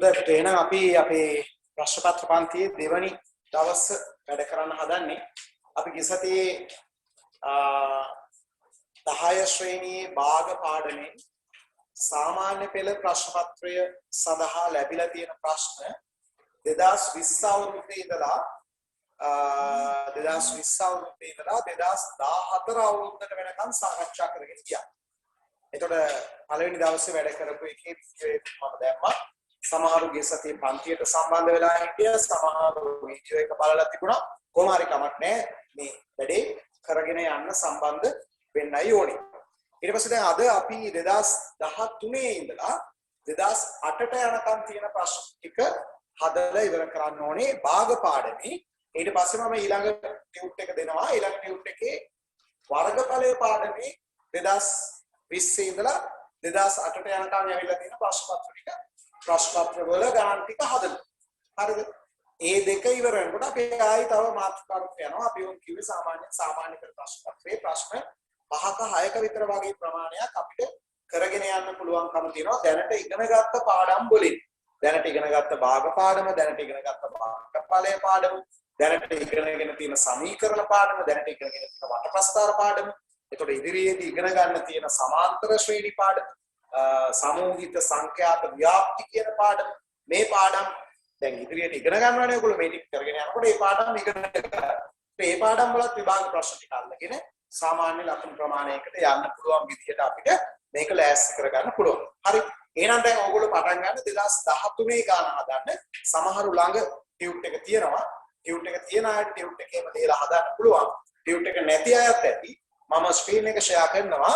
හොඳට එහෙනම් අපි අපේ ප්‍රශ්න පත්‍ර පන්තියේ දෙවනි දවස් වැඩ කරන්න හදන්නේ. අපි ගිය සතියේ 10 ශ්‍රේණියේ භාග පාඩමෙන් සාමාන්‍ය පෙළ ප්‍රශ්න පත්‍රය සඳහා ලැබිලා තියෙන ප්‍රශ්න 2020 අවුරුද්දේ ඉඳලා 2020 අවුරුද්දේ ඉඳලා 2014 අවුරුද්දට වෙනකන් සාකච්ඡා කරගෙන ගියා. එතකොට පළවෙනි දවසේ වැඩ කරපු එකේ වීඩියෝ මම දැම්මා. සමහරු ගිය සතියේ පන්තියට සම්බන්ධ වෙලා හිටියා. සමහරු වීඩියෝ එක බලලා තිබුණා. කොහොම හරි කමක් නැහැ. මේ වැඩේ කරගෙන යන්න සම්බන්ධ වෙන්නයි ඕනේ. ඊට පස්සේ දැන් අද අපි 2013 ඉඳලා 2008ට යනකම් තියෙන ප්‍රශ්න ටික හදලා ඉවර කරන්න ඕනේ භාග පාඩමේ. ඊට පස්සේ මම ඊළඟ ටියුට් එක දෙනවා. ඊළඟ ටියුට් එකේ වර්ගඵලයේ පාඩමේ 2020 ඉඳලා 2008ට යනකම් ඇවිල්ලා තියෙන ප්‍රශ්න පත්‍ර ටික ප්‍රශ්න පත්‍ර වල ගණන් ටික හදනවා. හරිද? ඒ දෙක ඉවර වෙනකොට අපි ආයි තව මාතෘකාවක් යනවා. අපි උන් කිව්වේ සාමාන්‍ය පෙළ ප්‍රශ්න පත්‍රයේ ප්‍රශ්න 5ක 6ක විතර වගේ ප්‍රමාණයක් අපිට කරගෙන යන්න පුළුවන්කම තියෙනවා. දැනට ඉගෙනගත්ත පාඩම් වලින්. දැනට ඉගෙනගත්ත භාග පාඩම, දැනට ඉගෙනගත්ත වර්ගඵලයේ පාඩම, දැනට ඉගෙනගෙන තියෙන සමීකරණ පාඩම, දැනට ඉගෙනගෙන තියෙන වටප්‍රස්ථාර පාඩම. එතකොට ඉදිරියේදී ඉගෙන ගන්න තියෙන සමාන්තර ශ්‍රේණි පාඩම, සමූහිත සංඛ්‍යාත ව්‍යාප්ති කියන පාඩම. මේ පාඩම් දැන් ඉදිරියට ඉගෙන ගන්නවනේ ඔයගොල්ලෝ මේ ටික කරගෙන යනකොට මේ පාඩම් ඉගෙන ගන්න. මේ පාඩම් වලත් විභාග ප්‍රශ්න ටික අල්ලගෙන සාමාන්‍ය ලකුණු ප්‍රමාණයකට යන්න පුළුවන් විදිහට අපිට මේක ලෑස්ති කරගන්න පුළුවන්. හරි. එහෙනම් දැන් ඔයගොල්ලෝ පටන් ගන්න 2013 ගාන හදන්න. සමහරු ළඟ ටියුට් එක තියෙනවා. ටියුට් එක තියන අයට ටියුට් එකේම ලියලා හදන්න පුළුවන්. ටියුට් එක නැති අයත් ඇති. මම ස්ක්‍රීන් එක ෂෙයා කරනවා.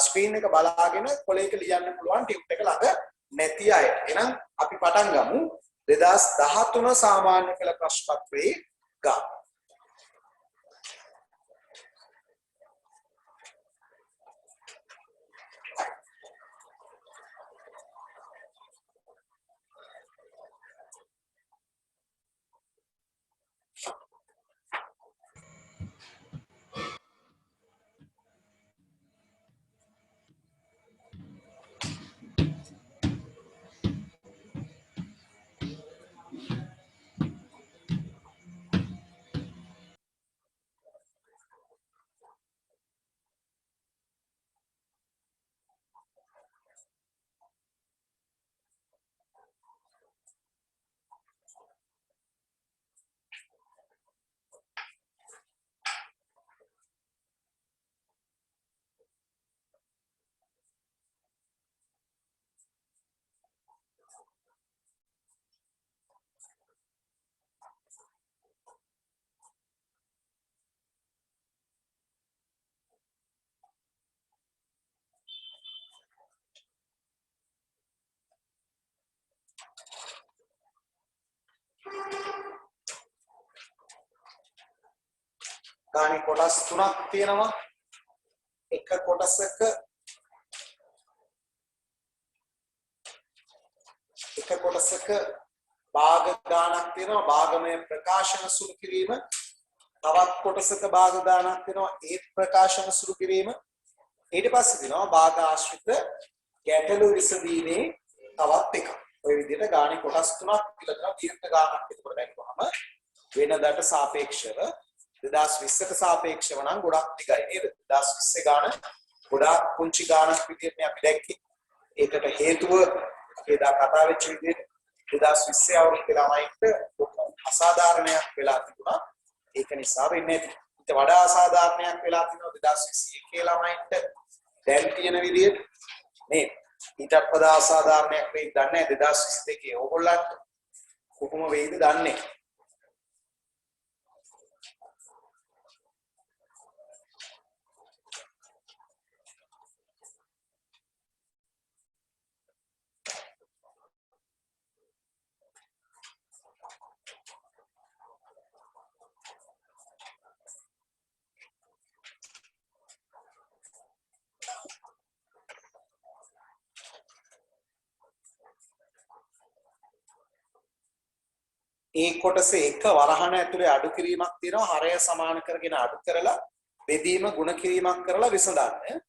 ස්ක්‍රීන් එක බලාගෙන කොලේක ලියන්න පුළුවන් ටියුට් එක ළඟ නැති අයට. එහෙනම් අපි පටන් ගමු 2013 සාමාන්‍ය පෙළ ප්‍රශ්න පත්‍රයේ ගාන. ගානේ කොටස් තුනක් තියෙනවා. එක කොටසක භාග ගානක් තියෙනවා. භාගමය ප්‍රකාශන සුළු කිරීම. තවත් කොටසක භාග ගානක් තියෙනවා. ඒ ප්‍රකාශන සුළු කිරීම. ඊට පස්සේ තියෙනවා භාග ආශ්‍රිත ගැටලු විසඳීමේ තවත් එකක්. ඔය විදිහට ගානේ කොටස් තුනක් කියලා දීර්ඝ ගානක් විතර බැලුවම වෙනදාට සාපේක්ෂව 2020ට සාපේක්ෂව නම් ගොඩක් දිගයි නේද? 2020 ගාන ගොඩාක් පුංචි ගානක් විදිහට අපි දැක්කේ. ඒකට හේතුව අපි එදා කතා වෙච්ච විදිහට 2020 අවුරුද්දේ ළමයින්ට අසාධාරණයක් වෙලා තිබුණා. ඒක නිසා වෙන්නේ නැති. ඊට වඩා අසාධාරණයක් වෙලා තිනවා 2021 ළමයින්ට දැන් තියෙන විදිහට නේද? ඊටත් වඩා අසාධාරණයක් වෙයි දන්නේ 2022 ඕගොල්ලන්ට කොහොම වෙයිද දන්නේ. ඒ කොටසේ එක වරහණ ඇතුලේ අඩු කිරීමක් තියෙනවා. හරය සමාන කරගෙන අඩු කරලා බෙදීම ගුණ කිරීමක් කරලා විසඳන්න.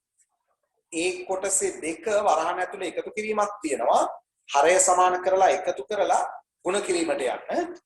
ඒ කොටසේ දෙක වරහණ ඇතුලේ එකතු කිරීමක් තියෙනවා. හරය සමාන කරලා එකතු කරලා ගුණ කිරීමට යන්න.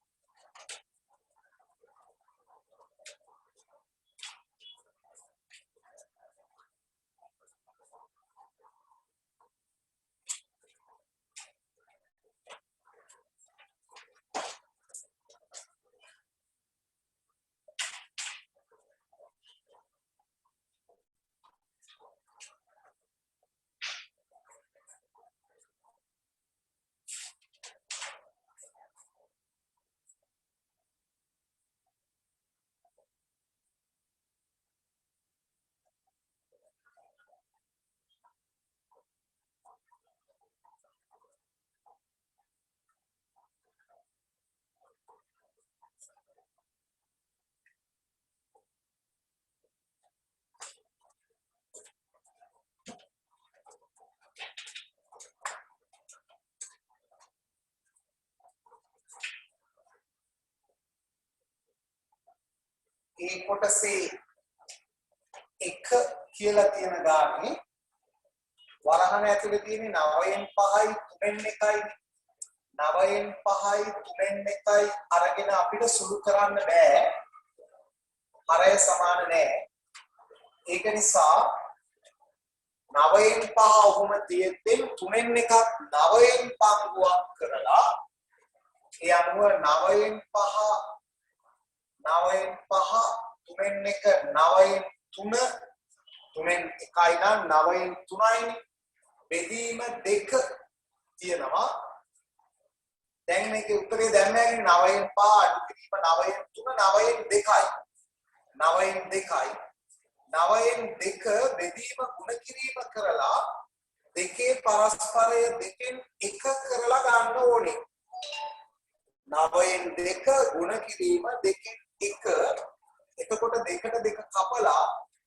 ඒ කොටසේ එක කියලා තියෙන ගානේ වරහන ඇතුලේ තියෙන 9න් 5යි 3න් 1යි 9න් 5යි 3න් 1යි අරගෙන අපිට සුළු කරන්න බෑ. හරය සමාන නෑ. ඒක නිසා 9න් 5 ඔහුම තියෙද්දී 3න් 1ක් 9න් පංගුවක් කරලා ඒ අනුව 9න් 5 9න් 5 3න් 1 9න් 3 3න් 1යි නම් 9න් 3යි බෙදීම 2 තියෙනවා. දැන් මේකේ උත්තරේ දැම්මම 9න් 5 අඩු කිරීම 9න් 3 9න් 2යි 9න් 2යි 9න් 2 බෙදීම ගුණ කිරීම කරලා දෙකේ පරස්පරය දෙකෙන් එක කරලා ගන්න ඕනේ. 9න් 2 ගුණ කිරීම දෙකෙන් එක. එතකොට දෙකට දෙක කපලා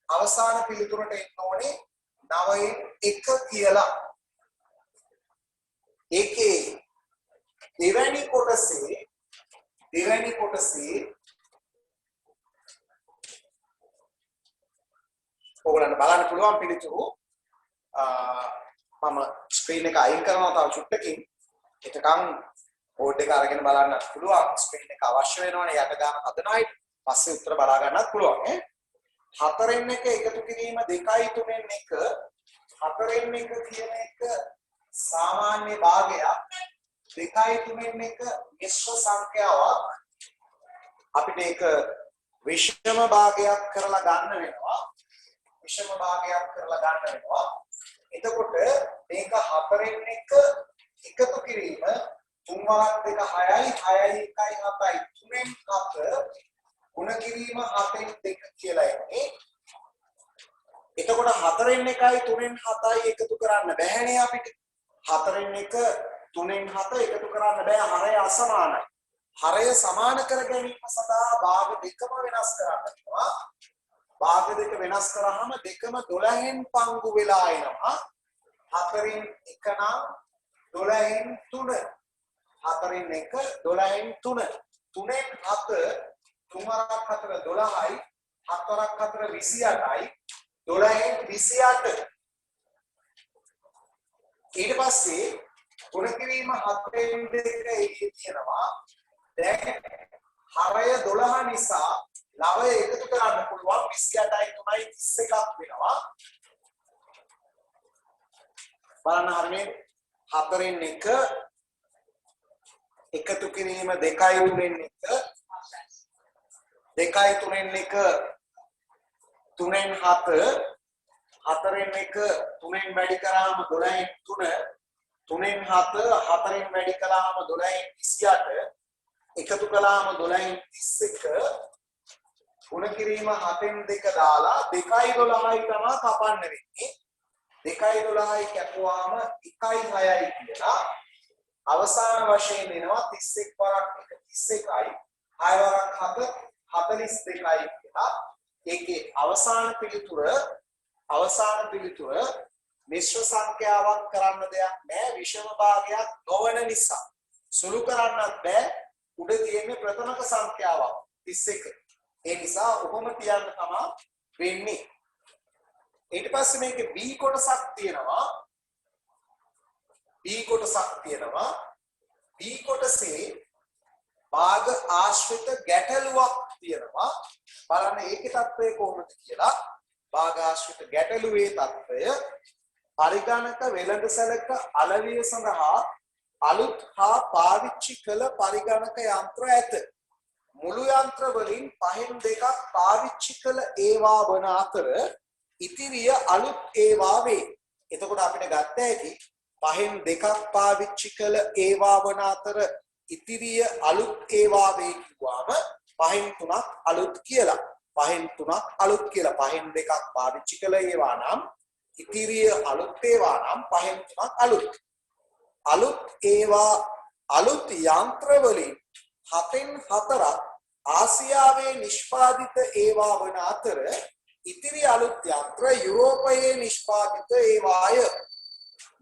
අවසාන පිළිතුරට එන්න ඕනේ 9න් 1 කියලා. ඒකේ දෙවැනි කොටසේ ඔයගොල්ලන්ට බලන්න පුළුවන් පිළිතුරු. මම ස්ක්‍රීන් එක අයින් කරනවා තව චුට්ටකින්. එතකන් බෝඩ් එක අරගෙන බලන්නත් පුළුවන්. ස්ක්‍රීන් එක අවශ්‍ය වෙනවනේ යට ගන්න හදන අයට. පස්සේ උත්තර බලා ගන්නත් පුළුවන් ඈ. 4න් 1 එකතු කිරීම 2යි 3න් 1 4න් 1 කියන එක සාමාන්‍ය භාගයක් 2යි 3න් 1 මිශ්‍ර සංඛ්‍යාවක් අපිට ඒක විෂම භාගයක් කරලා ගන්න වෙනවා. එතකොට මේක 4න් 1 එකතු කිරීම 3 වරක් 2 6යි 6යි 1යි 7යි 3න් 7 ගුණ කිරීම 7න් 2 කියලා එන්නේ. එතකොට 4න් 1යි 3න් 7යි එකතු කරන්න බැහැනේ අපිට. 4න් 1 3න් 7 එකතු කරන්න බෑ. හරය අසමානයි. හරය සමාන කර ගැනීම සඳහා භාග දෙකම වෙනස් කරන්න වෙනවා. භාග දෙක වෙනස් කරාම දෙකම 12න් පංගු වෙලා එනවා. 4න් 1 නම් 12න් 3. 4න් 1 12න් 3. 3න් 7 3 වරක් 4 12යි 7 වරක් 4 28යි 12න් 28. ඊට පස්සේ ගුණ කිරීම 7න් 2 එළියේ තියෙනවා. දැන් හරය 12 නිසා ලවය එකතු කරන්න පුළුවන් 28යි 3යි 31ක් වෙනවා. බලන්න හරිනේ 4න් 1 එකතු කිරීම 2යි 3න් 1 2යි 3න් 1 3න් 7 4න් 1 3න් වැඩි කරාම 12න් 3 3න් 7 4න් වැඩි කළාම 12න් 28 එකතු කළාම 12න් 31 ගුණ කිරීම 7න් 2 දාලා 2යි 12යි තමයි කපන්න වෙන්නේ. 2යි 12යි කැපුවාම 1යි 6යි කියලා අවසාන වශයෙන් එනවා 31 වරක් 1 31යි 6 වරක් 7 42යි කියලා. ඒකේ අවසාන පිළිතුර මිශ්‍ර සංඛ්‍යාවක් කරන්න දෙයක් නැහැ. විෂම භාගයක් නොවන නිසා සුළු කරන්නත් බෑ. උඩ තියෙන ප්‍රථමක සංඛ්‍යාවක් 31. ඒ නිසා උපම තියන්න තමයි වෙන්නේ. ඊට පස්සේ මේකේ B කොටසක් තියෙනවා. B B කොටසක් තියෙනවා. B කොටසේ භාග ආශ්‍රිත ගැටලුවක් තියෙනවා. බලන්න ඒකේ තත්ත්වය කොහොමද කියලා. භාග ආශ්‍රිත ගැටලුවේ තත්ත්වය පරිගණක වෙළඳසැලක අලවිය සඳහා අලුත් හා පාවිච්චි කළ පරිගණක යන්ත්‍ර ඇත. මුළු යන්ත්‍ර වලින් පහෙන් දෙකක් පාවිච්චි කළ ඒවා වන අතර ඉතිරිය අලුත් ඒවා වේ. එතකොට අපිට ගත්ත හැකි පහෙන් දෙකක් පාවිච්චි කළ ඒවා වන අතර ඉතිරිය අලුත් ඒවා වේ කිව්වම පහෙන් තුනක් අලුත් කියලා. පහෙන් තුනක් අලුත් කියලා. පහෙන් දෙකක් පාවිච්චි කළ ඒවා නම් ඉතිරිය අලුත් ඒවා නම් පහෙන් තුනක් අලුත්. අලුත් ඒවා අලුත් යන්ත්‍ර වලින් 7න් 4ක් ආසියාවේ නිෂ්පාදිත ඒවා වන අතර ඉතිරි අලුත් යන්ත්‍ර යුරෝපයේ නිෂ්පාදිත ඒවාය.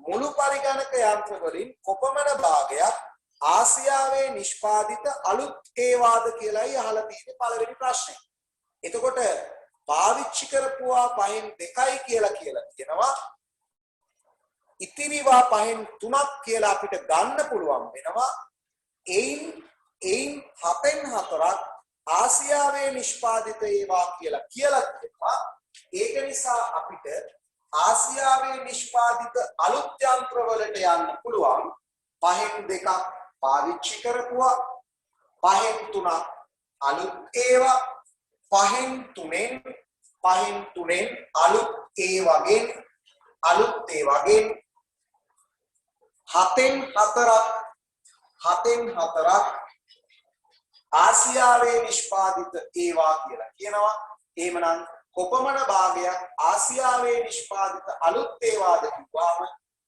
මුළු පරිගණක යන්ත්‍ර වලින් කොපමණ භාගයක් ආසියාවේ නිෂ්පාදිත අලුත් ඒවාද කියලායි අහලා තියෙන්නේ පළවෙනි ප්‍රශ්නේ. එතකොට පාවිච්චි කරපුවා පහෙන් 2යි කියලා කියනවා. ඉතිරිවා පහෙන් 3ක් කියලා අපිට ගන්න පුළුවන් වෙනවා. එයින් 7න් 4ක් ආසියාවේ නිෂ්පාදිත ඒවා කියලා කියනවා. ඒක නිසා අපිට ආසියාවේ නිෂ්පාදිත අලුත් යන්ත්‍ර වලට යන්න පුළුවන්. පහෙන් 2ක් පාවිච්චි කරපුවා, පහෙන් 3ක් අලුත් ඒවා, පහෙන් 3ෙන් අලුත් ඒ වගේ 7න් 4ක් ආසියාවේ නිෂ්පාදිත ඒවා කියලා කියනවා. එහෙමනම් කොපමණ භාගයක් ආසියාවේ නිෂ්පාදිත අලුත් ඒවාද කිව්වම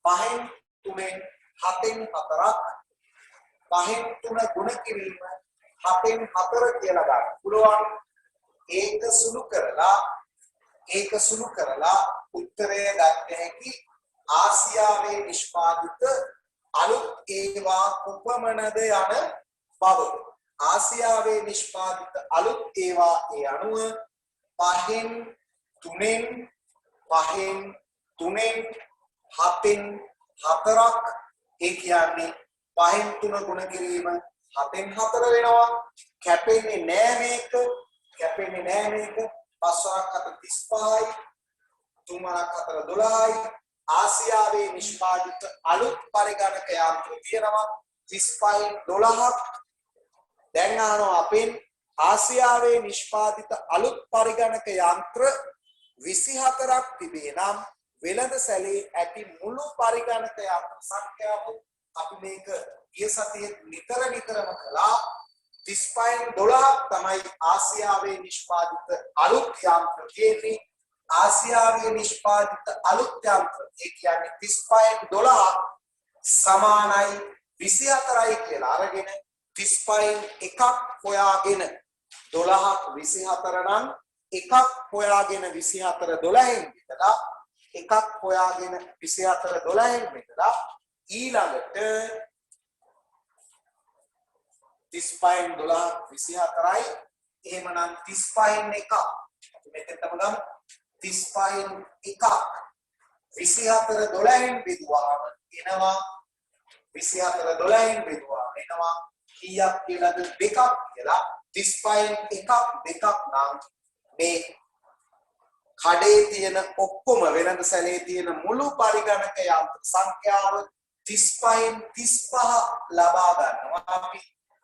5න් 3ෙන් 7න් 4ක් 5න් 3 ගුණ කිරීම 7න් 4 කියලා ගන්න පුළුවන්. ඒක සුළු කරලා උත්තරය ගන්න හැකි ආසියාවේ නිෂ්පාදිත අලුත් ඒවා කොපමණද යන බව. ආසියාවේ නිෂ්පාදිත අලුත් ඒවා ඒ අනුව 5න් 3ෙන් 7න් 4ක් ඒ කියන්නේ 5න් 3 ගුණ කිරීම 7න් 4 වෙනවා. කැපෙන්නේ නෑ මේක. 5ක් 35යි 3ක් 12යි. ආසියාවේ නිෂ්පාදිත අලුත් පරිගණක යන්ත්‍ර තියෙනවා 35න් 12ක්. දැන් අහනවා අපෙන් ආසියාවේ නිෂ්පාදිත අලුත් පරිගණක යන්ත්‍ර 24ක් තිබේ නම් වෙළඳසැලේ ඇති මුළු පරිගණක යන්ත්‍ර සංඛ්‍යාව අපි මේක ගිය සතියේ නිතරම කළා. 35න් 12ක් තමයි ආසියාවේ නිෂ්පාදිත අලුත් යන්ත්‍ර කියන්නේ. ආසියාවේ නිෂ්පාදිත අලුත් යන්ත්‍ර ඒ කියන්නේ 35න් 12ක් සමානයි 24යි කියලා අරගෙන 35න් එකක් හොයාගෙන 12ක් 24 නම් එකක් හොයාගෙන 24 12න් බෙදලා එකක් හොයාගෙන 24 12න් බෙදලා ඊළඟට 35න් 12ක් 24යි. එහෙමනම් 35න් එකක් අපි මෙතනම ගමු. 35න් එකක් 24 12න් බෙදුවාම එනවා 24 12න් බෙදුවාම එනවා කීයක් කියලාද? දෙකක් කියලා. 35න් එකක් දෙකක් නම් මේ කඩේ තියෙන ඔක්කොම වෙළඳසැලේ තියෙන මුළු පරිගණක යන්ත්‍ර සංඛ්‍යාව 35න් 35 ලබා ගන්නවා. අපි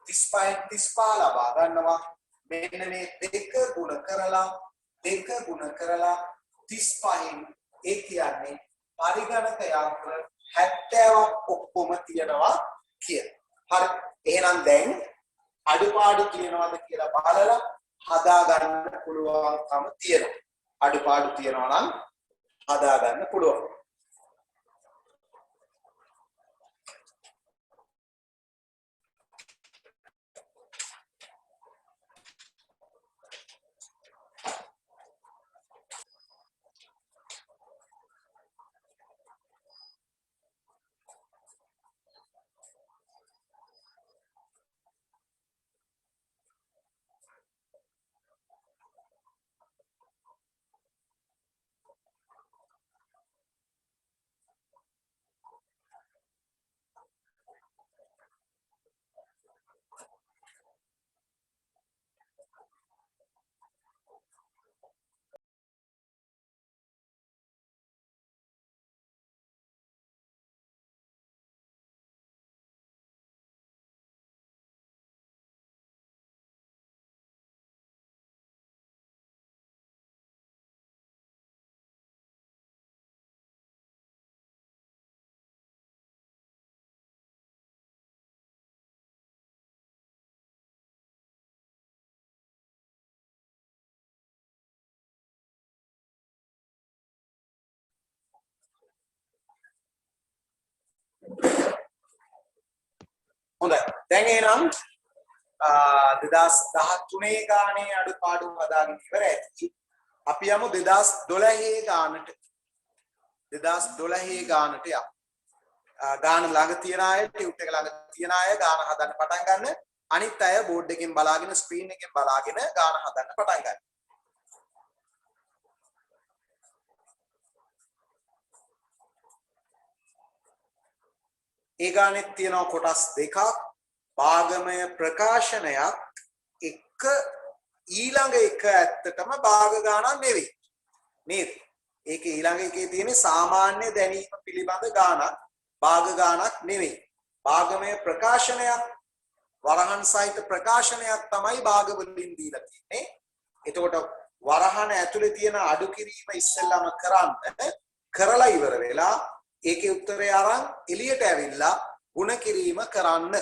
35න් 35 ලබා ගන්නවා. මෙන්න මේ දෙක ගුණ කරලා 35න් ඒ කියන්නේ පරිගණක යන්ත්‍ර 70ක් ඔක්කොම තියෙනවා කියන. හරි. එහෙනම් දැන් අඩුපාඩු තියෙනවද කියලා බලලා හදා ගන්න පුළුවන්කම තියෙනවා. අඩුපාඩු තියෙනවා නම් හදා ගන්න පුළුවන්. හොඳයි. දැන් එහෙනම් 2013 ගානේ අඩුපාඩු හදාගෙන ඉවර ඇති. අපි යමු 2012 ගානට. 2012 ගානට යමු. ගාන ළඟ තියන අය ටියුට් එක ළඟ තියන අය ගාන හදන්න පටන් ගන්න. අනිත් අය බෝඩ් එකෙන් බලාගෙන ස්ක්‍රීන් එකෙන් බලාගෙන ගාන හදන්න පටන් ගන්න. ඒ ගානෙත් තියෙනවා කොටස් දෙකක්. භාගමය ප්‍රකාශනයක් එක ඊළඟ එක ඇත්තටම භාග ගානක් නෙවෙයි. නේද? ඒක ඊළඟ එකේ තියෙන සාමාන්‍ය දැනීම පිළිබඳ ගානක් භාග ගානක් නෙවෙයි. භාගමය ප්‍රකාශනයක් වරහන් සහිත ප්‍රකාශනයක් තමයි භාග වලින් දීලා තියෙන්නේ. එතකොට වරහන ඇතුලේ තියෙන අඩු කිරීම ඉස්සෙල්ලාම කරන්න කරලා ඉවර වෙලා ඒකේ උත්තරය අරන් එළියට ඇවිල්ලා ಗುಣ කිරීම කරන්න.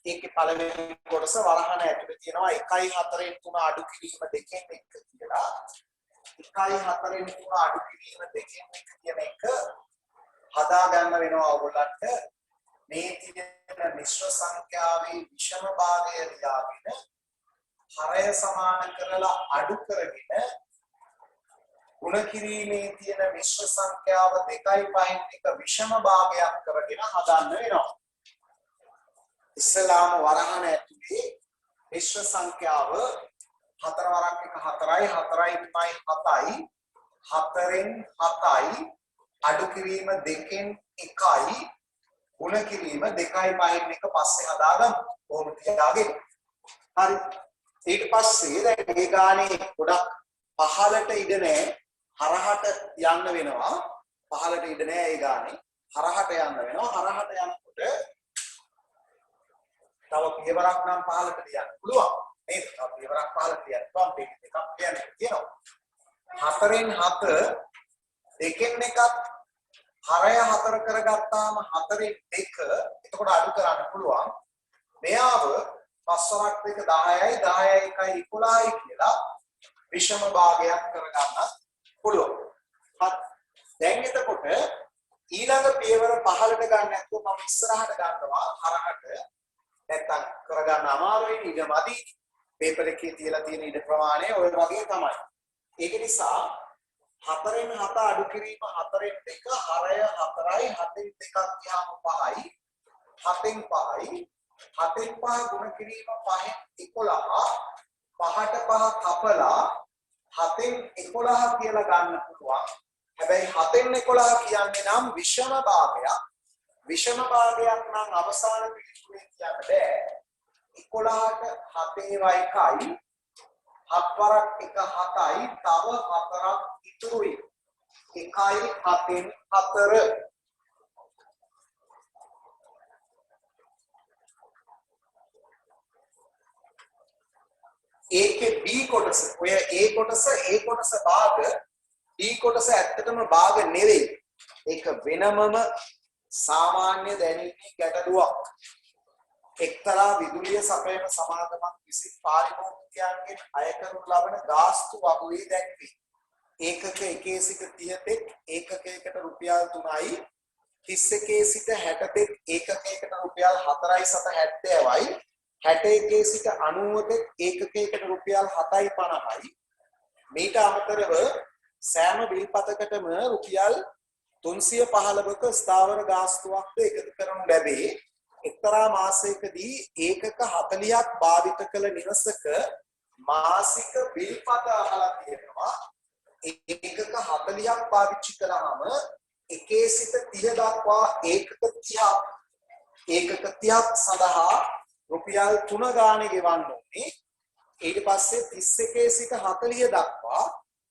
ඒකේ පළවෙනි කොටස වරහන ඇතුලේ තියෙනවා 1.4න් 3 අඩු කිරීම දෙකෙන් එක කියලා. 1.4න් 3 අඩු කිරීම දෙකෙන් එක කියන එක හදා ගන්න වෙනවා ඔයගොල්ලන්ට. මේ තියෙන මිශ්‍ර සංඛ්‍යාවේ විෂම භාගය ලියාගෙන හරය සමාන කරලා අඩු කරගෙන ගුණ කිරීමේ තියෙන මිශ්‍ර සංඛ්‍යාව 2.5න් එක විෂම භාගයක් කරගෙන හදන්න වෙනවා. ඉස්ලාම වරහන ඇතුලේ මිශ්‍ර සංඛ්‍යාව 4 වරක් 1 4යි 4යි 7යි 4න් 7යි අඩු කිරීම 2න් 1යි ගුණ කිරීම 2.5න් එක පස්සේ හදාගමු. කොහොමද තියාගෙන. හරි. ඊට පස්සේ දැන් මේ ගානේ ගොඩක් පහළට ඉඩ නැහැ. හරහට යන්න වෙනවා. පහළට ඉඩ නැහැ ඒ ගානේ. හරහට යන්න වෙනවා. හරහට යනකොට තව පියවරක් නම් පහළට ලියන්න පුළුවන්. නේද? තව පියවරක් පහළට ලියන්න පුළුවන්. මේක දෙකක් ලියන්න කියනවා. 4න් 7 දෙකෙන් එකක් හරය 4 කරගත්තාම 4න් 2 එතකොට අඩු කරන්න පුළුවන්. මෙයාව පස්වරක් දෙක 10යි 10යි 1යි 11යි කියලා විෂම භාගයක් කරගන්න පුළුවන්. හත් දැන් එතකොට ඊළඟ පියවර පහළට ගන්න නැත්නම් මම ඉස්සරහට ගන්නවා හරහට. නැත්තම් කරගන්න අමාරුයි ඊට මදි. පේපර් එකේ තියලා තියෙන ඊට ප්‍රමාණය ඔය වගේ තමයි. ඒක නිසා 4න් 7 අඩු කිරීම 4න් 2 හරය 4යි 7න් 2ක් ගියාම 5යි 7න් 5යි 7න් 5 ගුණ කිරීම 5න් 11 5ට 5 කපලා 7න් 11 කියලා ගන්න පුළුවන්. හැබැයි 7න් 11 කියන්නේ නම් විෂම භාගයක්. විෂම භාගයක් නම් අවසාන පිළිතුරේ කියන්න බෑ. 11ට 7යි 7 වරක් 1 7යි තව 4ක් ඉතුරුයි. 1යි 7න් 4. ඒකේ B කොටස ඔය A කොටස භාග B කොටස ඇත්තටම භාග නෙවෙයි. ඒක වෙනමම සාමාන්‍ය දැනීමේ ගැටලුවක්. එක්තරා විදුලිය සපයන සමාගමක් විසින් පාරිභෝගිකයන්ගෙන් අය කරනු ලබන ගාස්තු වගුවේ දැක්වේ. ඒකක 1 සිට 30 තෙක් ඒකකයකට රුපියල් 3යි 31 සිට 60 තෙක් ඒකකයකට රුපියල් 4යි 770යි 61 සිට 90 තෙක් ඒකකයකට රුපියල් 750යි. මේට අමතරව සෑම විල්පතකටම රුපියල් 315ක ස්ථාවර ගාස්තුවක්ද එකතු කරනු ලැබේ. එක්තරා මාසයකදී ඒකක 40ක් භාවිත කළ නිවසක මාසික බිල්පත අහලා තියෙනවා ඒකක 40ක් පාවිච්චි කළාම එකේ සිට 30 දක්වා ඒකක 30ක් සඳහා රුපියල් 3 ගානේ ගෙවන්න ඕනේ. ඊට පස්සේ 31 සිට 40 දක්වා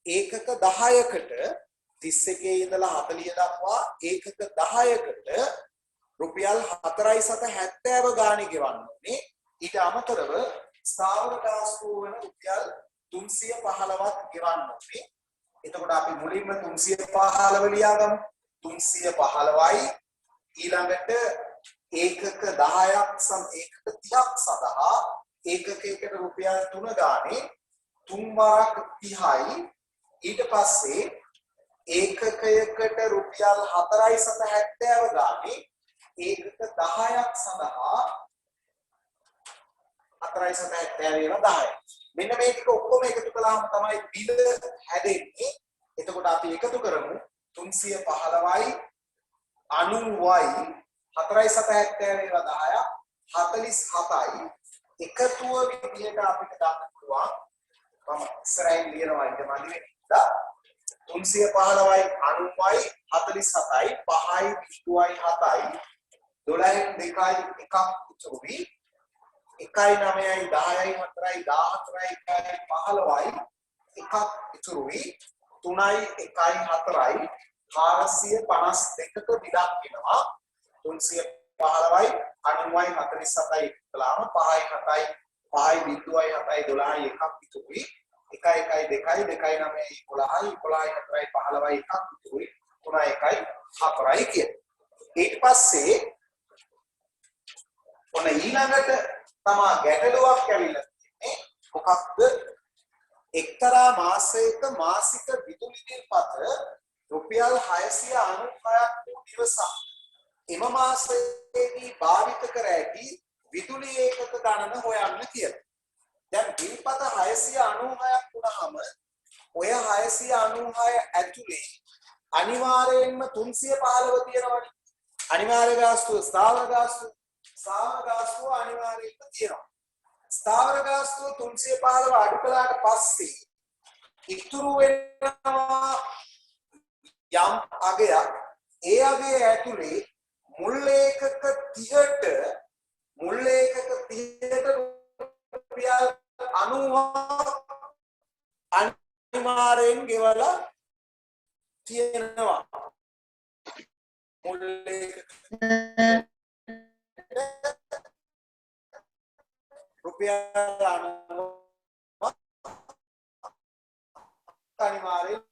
ඒකක 10කට 31 ඉඳලා 40 දක්වා ඒකක 10කට රුපියල් 4.70 ගානේ ගෙවන්න ඕනේ. ඊට අමතරව ස්ථාවර ගාස්තු වෙන රුපියල් 315ක් ගෙවන්න ඕනේ. එතකොට අපි මුලින්ම 315 ලියාගමු. 315යි ඊළඟට ඒකක 10ක් ඒකක 30ක් සඳහා ඒකකයකට රුපියල් 3 ගානේ 3 වාරක් 30යි. ඊට පස්සේ ඒකකයකට රුපියල් 4.70 ගානේ ඒකක 10ක් සඳහා 4.70 වෙන 10යි. මෙන්න මේ ටික ඔක්කොම එකතු කළාම තමයි බිල හැදෙන්නේ. එතකොට අපි එකතු කරමු 315යි 90යි 4.70 වෙන 10ක් 47යි. එකතුව විදිහට අපිට ගන්න පුළුවන්. මම ඉස්සරහින් ලියනවා ඉතින් මම ලියනවා 315යි 90යි 47යි 5යි 20යි 7යි 12න් 2යි 1ක් ඉතුරුයි 1යි 9යි 10යි 4යි 14යි 1යි 15යි 1ක් ඉතුරුයි 3යි 1යි 4යි 452ක බිලක් වෙනවා 315යි 90යි 47යි කළාම 5යි 7යි 5යි 20යි 7යි 12යි 1ක් ඉතුරුයි 1යි 1යි 2යි 2යි 9යි 11යි 11යි 4යි 15යි 1ක් ඉතුරුයි 3යි 1යි 4යි කියන. ඊට පස්සේ ඔන්න ඊළඟට තමා ගැටලුවක් ඇවිල්ලා තියෙන්නේ මොකක්ද? එක්තරා මාසයක මාසික විදුලි බිල් පත රුපියල් 696ක් වූ දවසක් එම මාසයේදී භාවිත කර ඇති විදුලි ඒකක ගණන හොයන්න කියලා. දැන් බිල්පත 696ක් වුණාම ඔය 696 ඇතුලේ අනිවාර්යයෙන්ම 315 තියෙනවනේ. අනිවාර්ය ගාස්තුව ස්ථාවර ගාස්තුව අනිවාර්යයෙන්ම තියෙනවා. ස්ථාවර ගාස්තුව 315 අඩු කළාට පස්සේ ඉතුරු වෙනවා යම් අගයක්. ඒ අගය ඇතුලේ මුල් ඒකක 30ට රුපියල් 90ක් අනිවාර්යෙන් ගෙවලා තියෙනවා. මුල් ඒකක රුපියල් 90ක් අනිවාර්යෙන්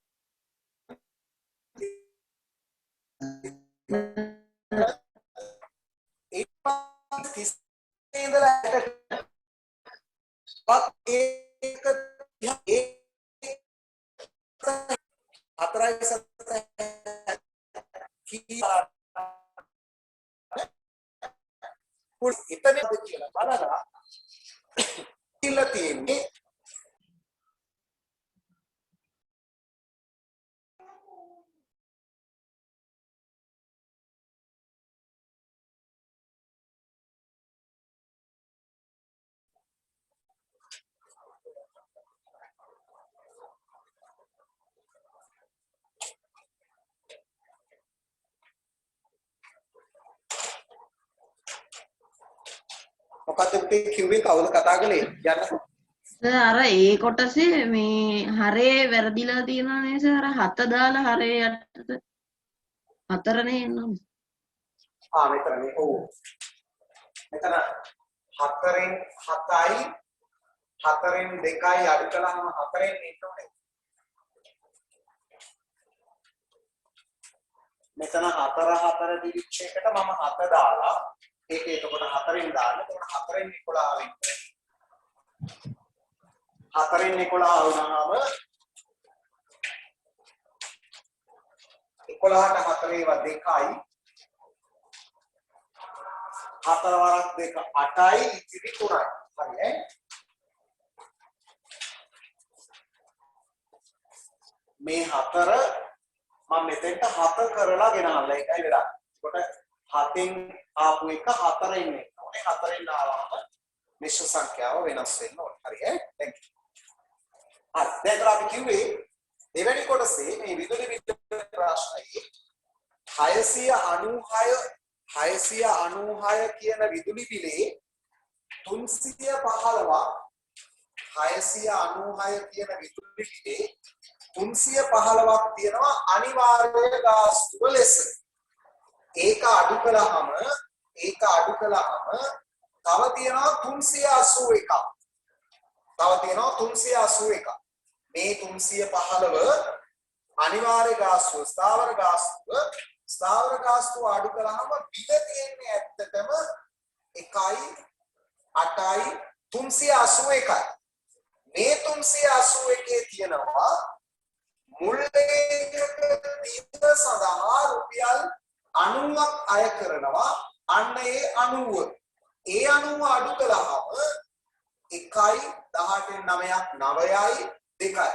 මොකක්ද පුතේ කිව්වේ කවුද කතා කළේ යන්න අර ඒ කොටසේ මේ හරේ වැරදිලා තියෙනවා නේද අර 7 දාලා හරේ යටට 4නේ එන්නේ මෙතනනේ ඔව් මෙතන 4න් 7යි 4න් 2යි අඩු කළාම 4න් එන්නේ මෙතන 4 දිවිච්ච එකට මම 7 දාලා ඒක එතකොට 4න් දාන්න. එතකොට 4න් 11 වෙන්නේ. 4න් 11 වුණාම 11ට 4 ඒවා 2යි. 4 වරක් 2 8යි ඉතිරි 3යි. හරි මේ 4 මම මෙතෙන්ට 7 කරලා ගෙනල්ලා ඒකයි වෙලා. එතකොට 7න් ආපු එක 4න් එන්න ඕනේ. 4න් ආවම මිශ්‍ර සංඛ්‍යාව වෙනස් වෙන්න ඕනේ. හරි දැන් හරි. දැන් අපි කිව්වේ දෙවෙනි කොටසේ මේ විදුලි බිල ප්‍රශ්නයේ 696 කියන විදුලි බිලේ 315ක් 696 කියන විදුලි බිලේ 315ක් තියෙනවා අනිවාර්ය ගාස්තුව ලෙස. ඒක අඩු කළාම තව තියෙනවා 381ක්. මේ 315 අනිවාර්ය ගාස්තුව ස්ථාවර ගාස්තුව අඩු කළාම බිල තියෙන්නේ ඇත්තටම 1යි 8යි 381යි. මේ 381 තියෙනවා මුල් ඒකක සඳහා රුපියල් 90ක් අය කරනවා. අන්න ඒ 90 අඩු කළාම 1යි 18න් 9ක් 9යි 2යි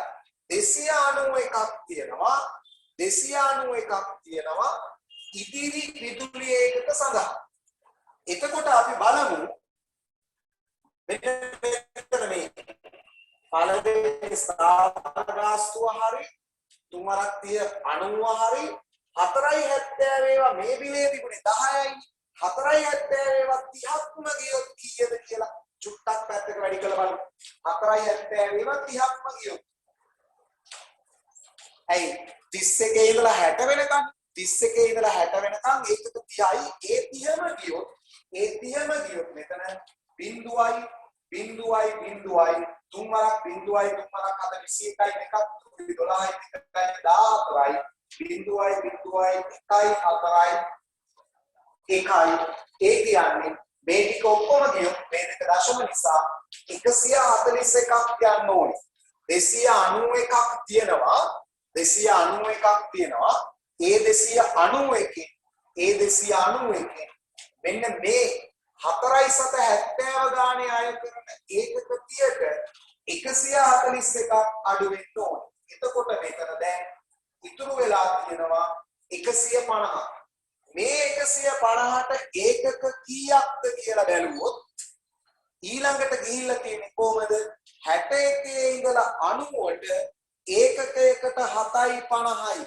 291ක් තියෙනවා ඉදිරි විදුලි ඒකක සඳහා. එතකොට අපි බලමු මෙතන මේ පළවෙනි ස්ථාවර ගාස්තුව හරි 390 හරි 470 ඒවා මේ බිලේ තිබුණේ 10යි 470 ඒවා 30ක්ම ගියොත් කීයද කියලා චුට්ටක් පැත්තක වැඩි කරලා බලමු. 470 ඒවා 30ක්ම ගියොත් ඇයි 31 ඉඳලා 60 වෙනකන් 31 ඉඳලා 60 වෙනකන් ඒකක 30යි ඒ 30ම ගියොත් මෙතන බිංදුවයි තුන් වරක් බිංදුවයි තුන් වරක් අද 21යි එකක් 12යි 14යි බිංදුවයි 1යි 4යි 1යි ඒ කියන්නේ මේ ටික ඔක්කොම ගියොත් මේ දෙක දශම නිසා 141ක් යන්න ඕනේ. 291ක් තියෙනවා. ඒ 291 මෙන්න මේ 470 ගානේ අය කරන ඒකක 30ට 141ක් අඩු වෙන්න ඕනේ. එතකොට මෙතන දැන් ඉතුරු වෙලා තියෙනවා 150. මේ 150ට ඒකක කීයක්ද කියලා බැලුවොත් ඊළඟට ගිහිල්ලා තියෙන්නේ කොහමද? 61 ඉඳලා 90ට ඒකකයකට 7.50යි.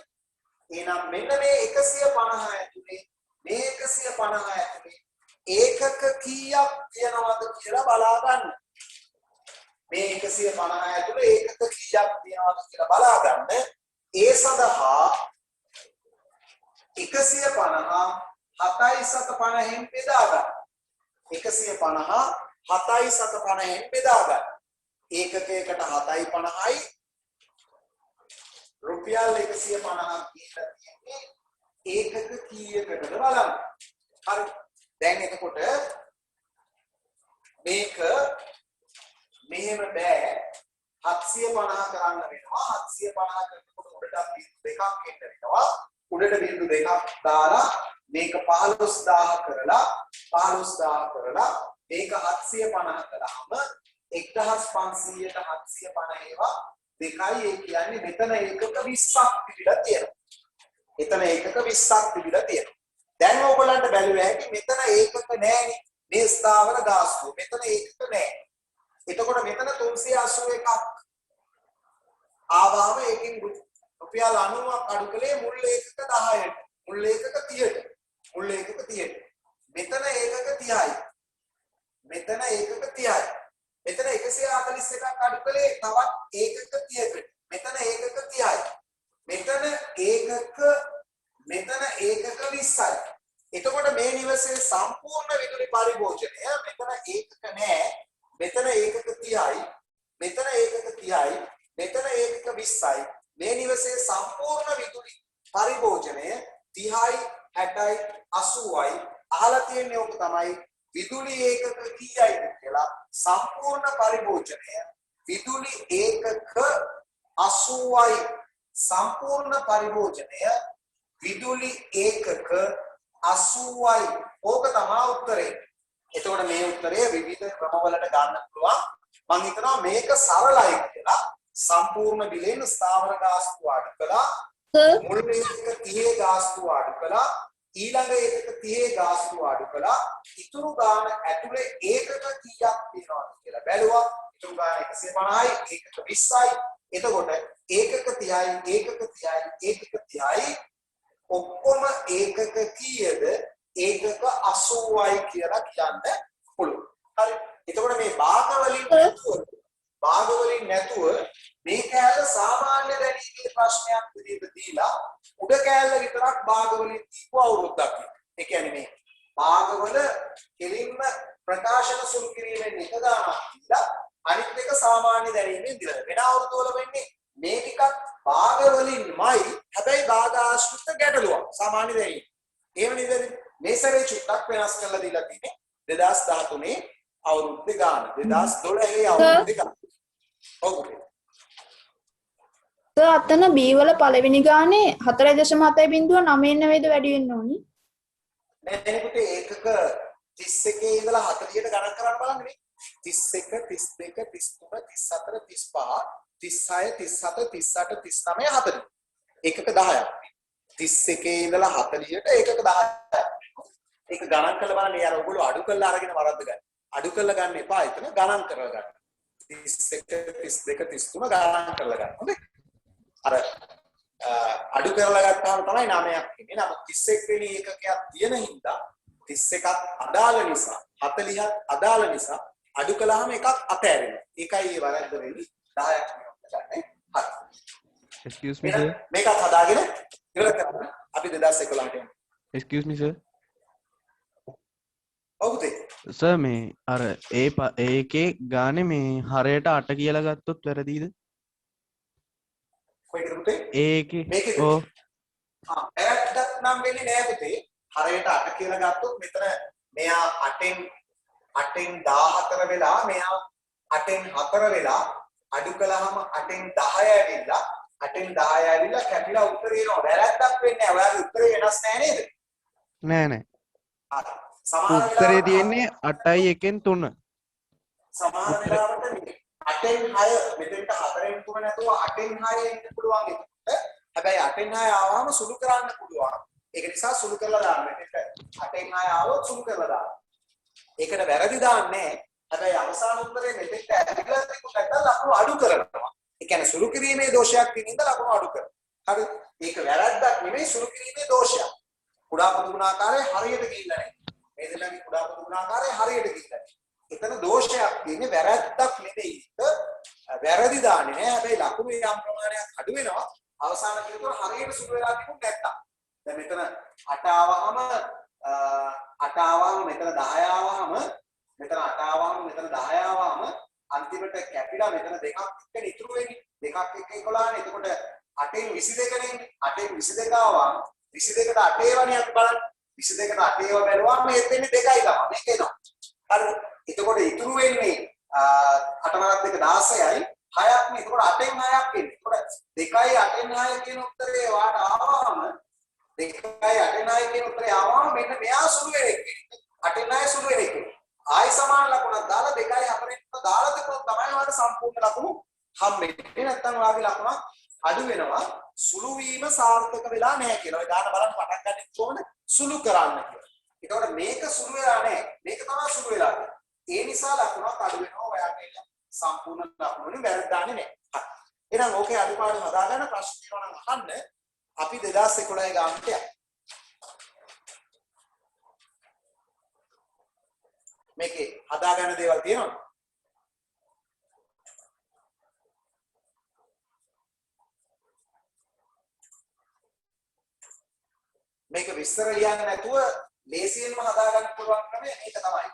එහෙනම් මෙන්න මේ 150 ඇතුලේ ඒකක කීයක් තියෙනවද කියලා බලා ගන්න. මේ 150 ඇතුලේ ඒකක කීයක් තියෙනවද කියලා බලා ගන්න. ඒ සඳහා 150 7.50න් බෙදා ගන්න. 150 7.50න් බෙදා ගන්න. ඒකකයකට 7.50යි රුපියල් 150ක් කියලා තියෙන්නේ ඒකක කීයකටද බලන්න. හරි. දැන් එතකොට මේක මෙහෙම බෑ 750 කරන්න වෙනවා. 750 කරනකොට උඩට බිංදු දෙකක් එන්න වෙනවා. උඩට බිංදු දෙකක් දාලා මේක 15000 කරලා මේක 750 කළාම 1500ට 750 ඒවා දෙකයි. ඒ කියන්නේ මෙතන ඒකක 20ක් තිබිලා තියෙනවා. දැන් ඕගොල්ලන්ට බැලුවා හැකි මෙතන ඒකක නෑනේ. මේ ස්ථාවර ගාස්තුව මෙතන ඒකක නෑ. එතකොට මෙතන 381ක් ආවම ඒකෙන් රුපියල් 90ක් අඩු කළේ මුල් ඒකක 10ට. මුල් ඒකක 30ට. මෙතන ඒකක 30යි. මෙතන 141ක් අඩු කළේ තවත් ඒකක 30කට. මෙතන ඒකක 30යි. මෙතන ඒකක 20යි. එතකොට මේ නිවසේ සම්පූර්ණ විදුලි පරිභෝජනය මෙතන ඒකක නෑ. මෙතන ඒකක 30යි. මෙතන ඒකක 20යි. මේ නිවසේ සම්පූර්ණ විදුලි පරිභෝජනය 30යි 60යි 80යි. අහලා තියෙන්නේ ඕක තමයි විදුලි ඒකක කීයයිද කියලා. සම්පූර්ණ පරිභෝජනය විදුලි ඒකක 80යි. සම්පූර්ණ පරිභෝජනය විදුලි ඒකක 80යි. ඕක තමයි උත්තරේ. එතකොට මේ උත්තරය විවිධ ක්‍රමවලට ගන්න පුළුවන්. මම හිතනවා මේක සරලයි කියලා. සම්පූර්ණ බිලෙන් ස්ථාවර ගාස්තුව අඩු කළා. මුල් ඒකක 30 ගාස්තුව අඩු කළා. ඊළඟ ඒකක 30 ගාස්තුව අඩු කළා. ඉතුරු ගාන ඇතුලේ ඒකක කීයක් තියෙනවද කියලා බැලුවා. ඉතුරු ගාන 150යි ඒකක 20යි. එතකොට ඒකක 30යි ඒකක 30යි ඒකක 30යි ඔක්කොම ඒකක කීයද? ඒකක 80යි කියලා කියන්න පුළුවන්. හරි. එතකොට මේ භාග වලින් නැතුව මේ කෑල්ල සාමාන්‍ය දැනීමේ ප්‍රශ්නයක් විදිහට දීලා උඩ කෑල්ල විතරක් භාග වලින් දීපු අවුරුද්දක්. ඒ කියන්නේ මේ භාගවල කෙලින්ම ප්‍රකාශන සුළු කිරීමෙන් එක ගානක් දීලා අනිත් එක සාමාන්‍ය දැනීමෙන් දිලා. වෙන අවුරුදු වල වෙන්නේ මේ ටිකක් භාග වලින්මයි. හැබැයි භාග ආශ්‍රිත ගැටලුවක් සාමාන්‍ය දැනීම. එහෙම නේද? මේ සැරේ චුට්ටක් වෙනස් කරලා දීලා තියෙන්නේ 2013 අවුරුද්දේ ගාන 2012 අවුරුද්දේ ගාන. ඔව්. අතන B වල පළවෙනි ගානේ 4.7.9 වේද වැඩි වෙන්න ඕනි. නෑ පුතේ ඒකක 31 ඉඳලා 40ට ගණන් කරන්න බලන්න මේ. 31 32 33 34 35 36 37 38 39 40. ඒකක 10ක්. 31 ඉඳලා 40ට ඒකක 10ක්. ඒක ගණන් කරලා බලන්න. යාර ඔයගොල්ලෝ අඩු කරලා අරගෙන වරද්ද ගන්න. අඩු කරලා ගන්න එපා. එතන ගණන් කරලා ගන්න. 31 32 33 ගණන් කරලා ගන්න. හොඳයි. අර අඩු කරලා ගත්තාම තමයි 9ක් එන්නේ. නමුත් 31 වෙනි ඒකකයක් තියෙන හින්දා 31ක් අදාළ නිසා 40ක් අදාළ නිසා අඩු කළාම එකක් අතෑරෙනවා. ඒකයි මේ වරද්ද වෙන්නේ 10ක් ගන්න. හරි. Excuse me sir. මේකත් හදාගෙන ඉවර කරන්න. අපි 2011ට යමු. Excuse me sir. ඔව් තේ. සර් මේ අර ඒකේ ගානේ මේ හරයට 8 කියලා ගත්තොත් වැරදිද? කොයිද පුතේ? ඒකේ මේකේ ඔව්. වැරද්දක් නම් වෙන්නේ නෑ පුතේ. හරයට 8 කියලා ගත්තොත් මෙතන මෙයා 8න් 14 වෙලා මෙයා 8න් 4 වෙලා අඩු කළාම 8න් 10 ඇවිල්ලා 8න් 10 ඇවිල්ලා කැපිලා උත්තරේ එනවා. වැරද්දක් වෙන්නේ නෑ. ඔයාගේ උත්තරේ වෙනස් නෑ නේද? නෑ නෑ. හරි. සමහර උත්තරේ තියෙන්නේ 8යි 1න් 3. සමහර වෙලාවට 8න් 6 මෙතෙන්ට 4න් 3 නැතුව 8න් 6 එන්න පුළුවන් එතකොට. හැබැයි 8න් 6 ආවම සුළු කරන්න පුළුවන්. ඒක නිසා සුළු කරලා දාන්න. මෙතෙන්ට 8න් 6 ආවොත් සුළු කරලා දාන්න. ඒකට වැරදි දාන්නේ. හැබැයි අවසාන උත්තරේ මෙතෙන්ට ඇවිල්ලා තිබුණ නැත්නම් ලකුණු අඩු කරනවා. ඒ කියන්නේ සුළු කිරීමේ දෝෂයක් තියෙනින්ද ලකුණු අඩු කරනවා. හරි. ඒක වැරද්දක් නෙමෙයි සුළු කිරීමේ දෝෂයක්. කුඩා පොදු ගුණාකාරය හරියට ගිහිල්ලා නැහැ. මේ දෙන්නගේ කුඩා පොදු ගුණාකාරය හරියට ගිහිල්ලා නැහැ. එතන දෝෂයක් තියෙන්නේ වැරද්දක් නෙමෙයි. වැරදි දාන්නේ නෑ. හැබැයි ලකුණු යම් ප්‍රමාණයක් අඩු වෙනවා. අවසාන පිළිතුර හරියට සුළු වෙලා තිබුණ නැත්තම්. දැන් මෙතන 8 ආවම මෙතන 10 ආවම මෙතන 8 ආවම මෙතන 10 ආවම අන්තිමට කැපිලා මෙතන දෙකක් එක්ක ඉතුරු වෙන්නේ. දෙකක් එක්ක 11නේ. එතකොට 8න් 22 නේ. 8න් 22 ආවම 22ට 8 වණියක් බලන්න. 22ට 8 ඒවා බැලුවාම මේ දෙන්නේ 2යි තමයි. මේක එනවා. හරිද? එතකොට ඉතුරු වෙන්නේ 8 වරක් 2 16යි 6ක් නේ. එතකොට 8න් 6ක් එන්නේ. එතකොට 2යි 8න් 6 කියන උත්තරේ වාට ආවම 2යි 8න් 6 කියන උත්තරේ ආවම මෙන්න මෙයා සුළු වෙන එක. 8න් 6 සුළු වෙන එක. ආයි සමාන ලකුණක් දාලා 2යි 4න් 3 දාලා තිබුණොත් තමයි ඔයාලට සම්පූර්ණ ලකුණු හම්බෙන්නේ. නැත්නම් ඔයාගේ ලකුණක් අඩු වෙනවා. සුළු වීම සාර්ථක වෙලා නැහැ කියලා. ඔය දාන බලන්න පටන් ගන්න කොහොමද? සුළු කරන්න කියලා. එතකොට මේක සුළු වෙලා නැහැ. මේක තමයි සුළු වෙලා තියෙන්නේ. ඒ නිසා ලකුණක් අඩු වෙනවා. ඔයාගේ සම්පූර්ණ ලකුණු වලින් වැරද්ද දාන්නේ නැහැ. හරි. එහෙනම් ඕකේ අඩුපාඩු හදාගන්න ප්‍රශ්න තියෙනවා නම් අහන්න. අපි 2011 ගානට යමු. මේකේ හදාගන්න දේවල් තියෙනවද? මේක විස්තර ලියන්න නැතුව ලේසියෙන්ම හදාගන්න පුළුවන් ක්‍රමය මේක තමයි.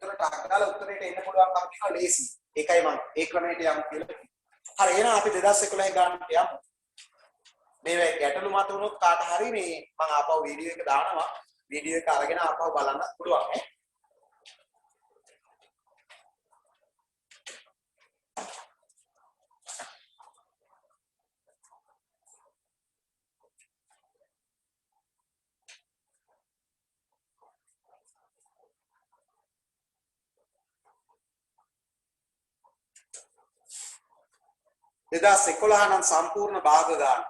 ඒකට අග්ගාල උත්තරේට එන්න පුළුවන්කම තියෙනවා ලේසි. ඒකයි මම ඒ ක්‍රමයට යමු කියලා. හරි එහෙනම් අපි 2011 ගානට යමු. මේ ගැටලු මත වුණොත් කාට හරි මේ මම ආපහු වීඩියෝ එක දානවා. වීඩියෝ එක අරගෙන ආපහු බලන්න පුළුවන් නේ. දෙදස් 11 නම් සම්පූර්ණ භාග ගන්න.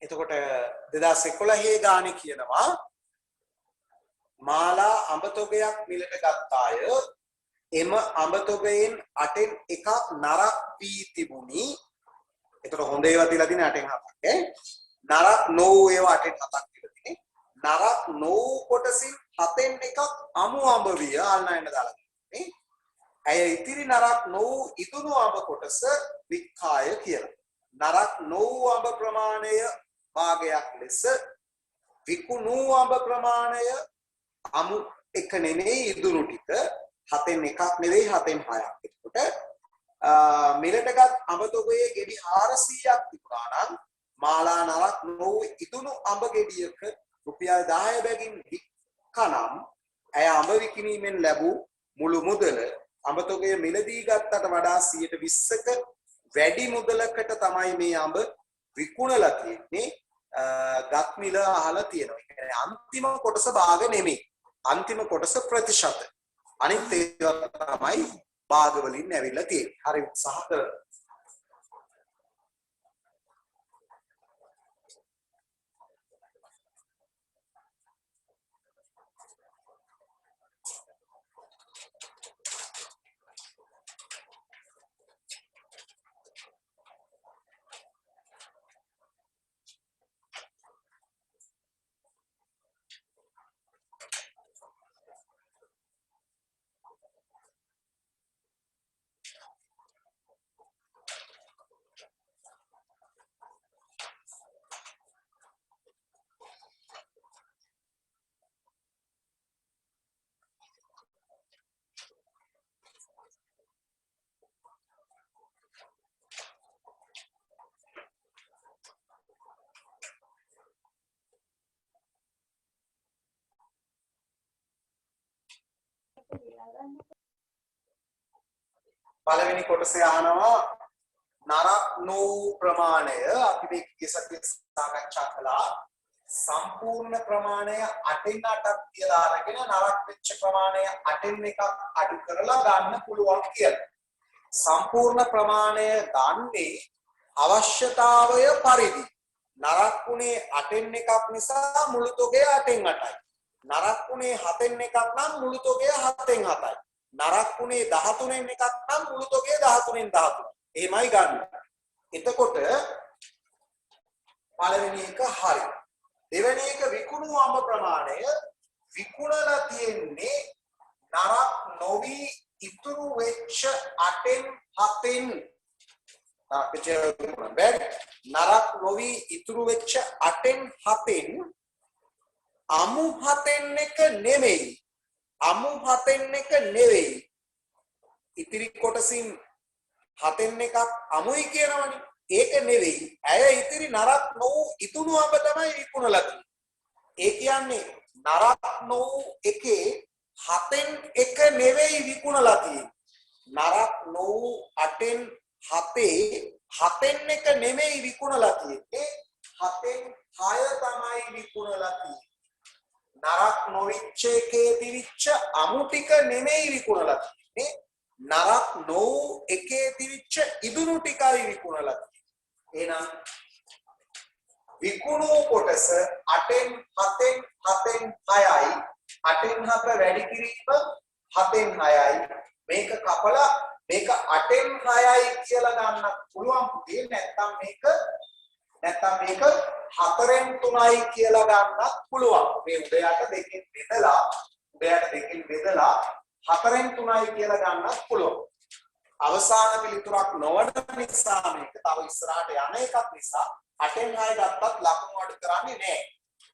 එතකොට 2011 ගානේ කියනවා මාලා අඹ තොගයක් මිලට ගත්තාය. එම අඹ තොගයෙන් 8න් එකක් නරක් වී තිබුණි. එතකොට හොඳ ඒවා තියලා තියෙන 8න් 7ක් නරක් නොවූ ඒවා 8න් 7ක් තියලා තියෙන්නේ. නරක් නොවූ කොටසින් 7න් එකක් අමු අඹ විය ආල්නයන දාලා තියෙන්නේ. ඇය ඉතිරි නරක් නොවූ ඉදුණු අඹ කොටස වික්කාය කියලා. නරක් නොවූ අඹ ප්‍රමාණය භාගයක් ලෙස විකුණු අඹ ප්‍රමාණය අමු එක නෙමෙයි ඉදුණු ටික 7න් එකක් නෙවෙයි 7න් 6ක්. එතකොට මිලටගත් අඹ තොගයේ ගෙඩි 400ක් තිබුණා නම් මාලා නරක් නොවූ ඉදුණු අඹ ගෙඩියක රුපියල් 10 බැගින් වික්කනම් ඇය අඹ විකිණීමෙන් ලැබූ මුළු මුදල අඹ තොගය මිලදී ගත්තට වඩා 120ක වැඩි මුදලකට තමයි මේ අඹ විකුණලා තියෙන්නේ. ගත් මිල අහලා තියෙනවා. ඒ කියන්නේ අන්තිම කොටස භාග නෙමෙයි. අන්තිම කොටස ප්‍රතිශත. අනිත් ඒවා තමයි භාග වලින් ඇවිල්ලා තියෙන්නේ. හරි උත්සාහ කරලා. පළවෙනි කොටසේ අහනවා නරක් නොවූ ප්‍රමාණය අපි මේ කිසකේ සාකච්ඡා කළා. සම්පූර්ණ ප්‍රමාණය 8න් 8ක් කියලා අරගෙන නරක් වෙච්ච ප්‍රමාණය 8න් එකක් අඩු කරලා ගන්න පුළුවන් කියලා. සම්පූර්ණ ප්‍රමාණය ගන්නේ අවශ්‍යතාවය පරිදි. නරක් උනේ 8න් එකක් නිසා මුළු තොගය 8න් 8යි. නරක් උනේ 7න් එකක් නම් මුළු තොගය 7න් 7යි. නරක් උනේ 13න් එකක් නම් මුළු තොගය 13න් 13යි. එහෙමයි ගන්න. එතකොට පළවෙනි එක හරි. දෙවෙනි එක විකුණු අඹ ප්‍රමාණය විකුණලා තියෙන්නේ නරක් නොවි ඉතුරු වෙච්ච 8න් 7න් නරක් නොවි ඉතුරු වෙච්ච 8න් 7න් අමු 7න් එක නෙමෙයි. අමු 7න් එක නෙවෙයි. ඉතිරි කොටසින් 7න් එකක් අමුයි කියනවනේ. ඒක නෙවෙයි. ඇය ඉතිරි නරක් නොවූ ඉතුණු අඹ තමයි විකුණලා තියෙන්නේ. ඒ කියන්නේ නරක් නොවූ එකේ 7න් එක නෙවෙයි විකුණලා තියෙන්නේ. නරක් නොවූ 8න් 7න් එක නෙමෙයි විකුණලා තියෙන්නේ. 7න් 6 තමයි විකුණලා තියෙන්නේ. නරක් නොවිච්ච එකේ තිරිච්ච අමු ටික නෙමෙයි විකුණලා තියෙන්නේ. නරක් නොවූ එකේ තිරිච්ච ඉදුණු ටිකයි විකුණලා තියෙන්නේ. එහෙනම් විකුණු කොටස 8න් 7න් 6යි. 8න් 7 වැඩි කිරීම 7න් 6යි. මේක කපලා මේක 8න් 6යි කියලා ගන්න පුළුවන් පුතේ. නැත්තම් මේක 4න් 3යි කියලා ගන්නත් පුළුවන්. මේ උඩයට දෙකෙන් බෙදලා 4න් 3යි කියලා ගන්නත් පුළුවන්. අවසාන පිළිතුරක් නොවන නිසා මේක තව ඉස්සරහට යන එකක් නිසා 8න් 6 ගත්තත් ලකුණු අඩු කරන්නේ නැහැ.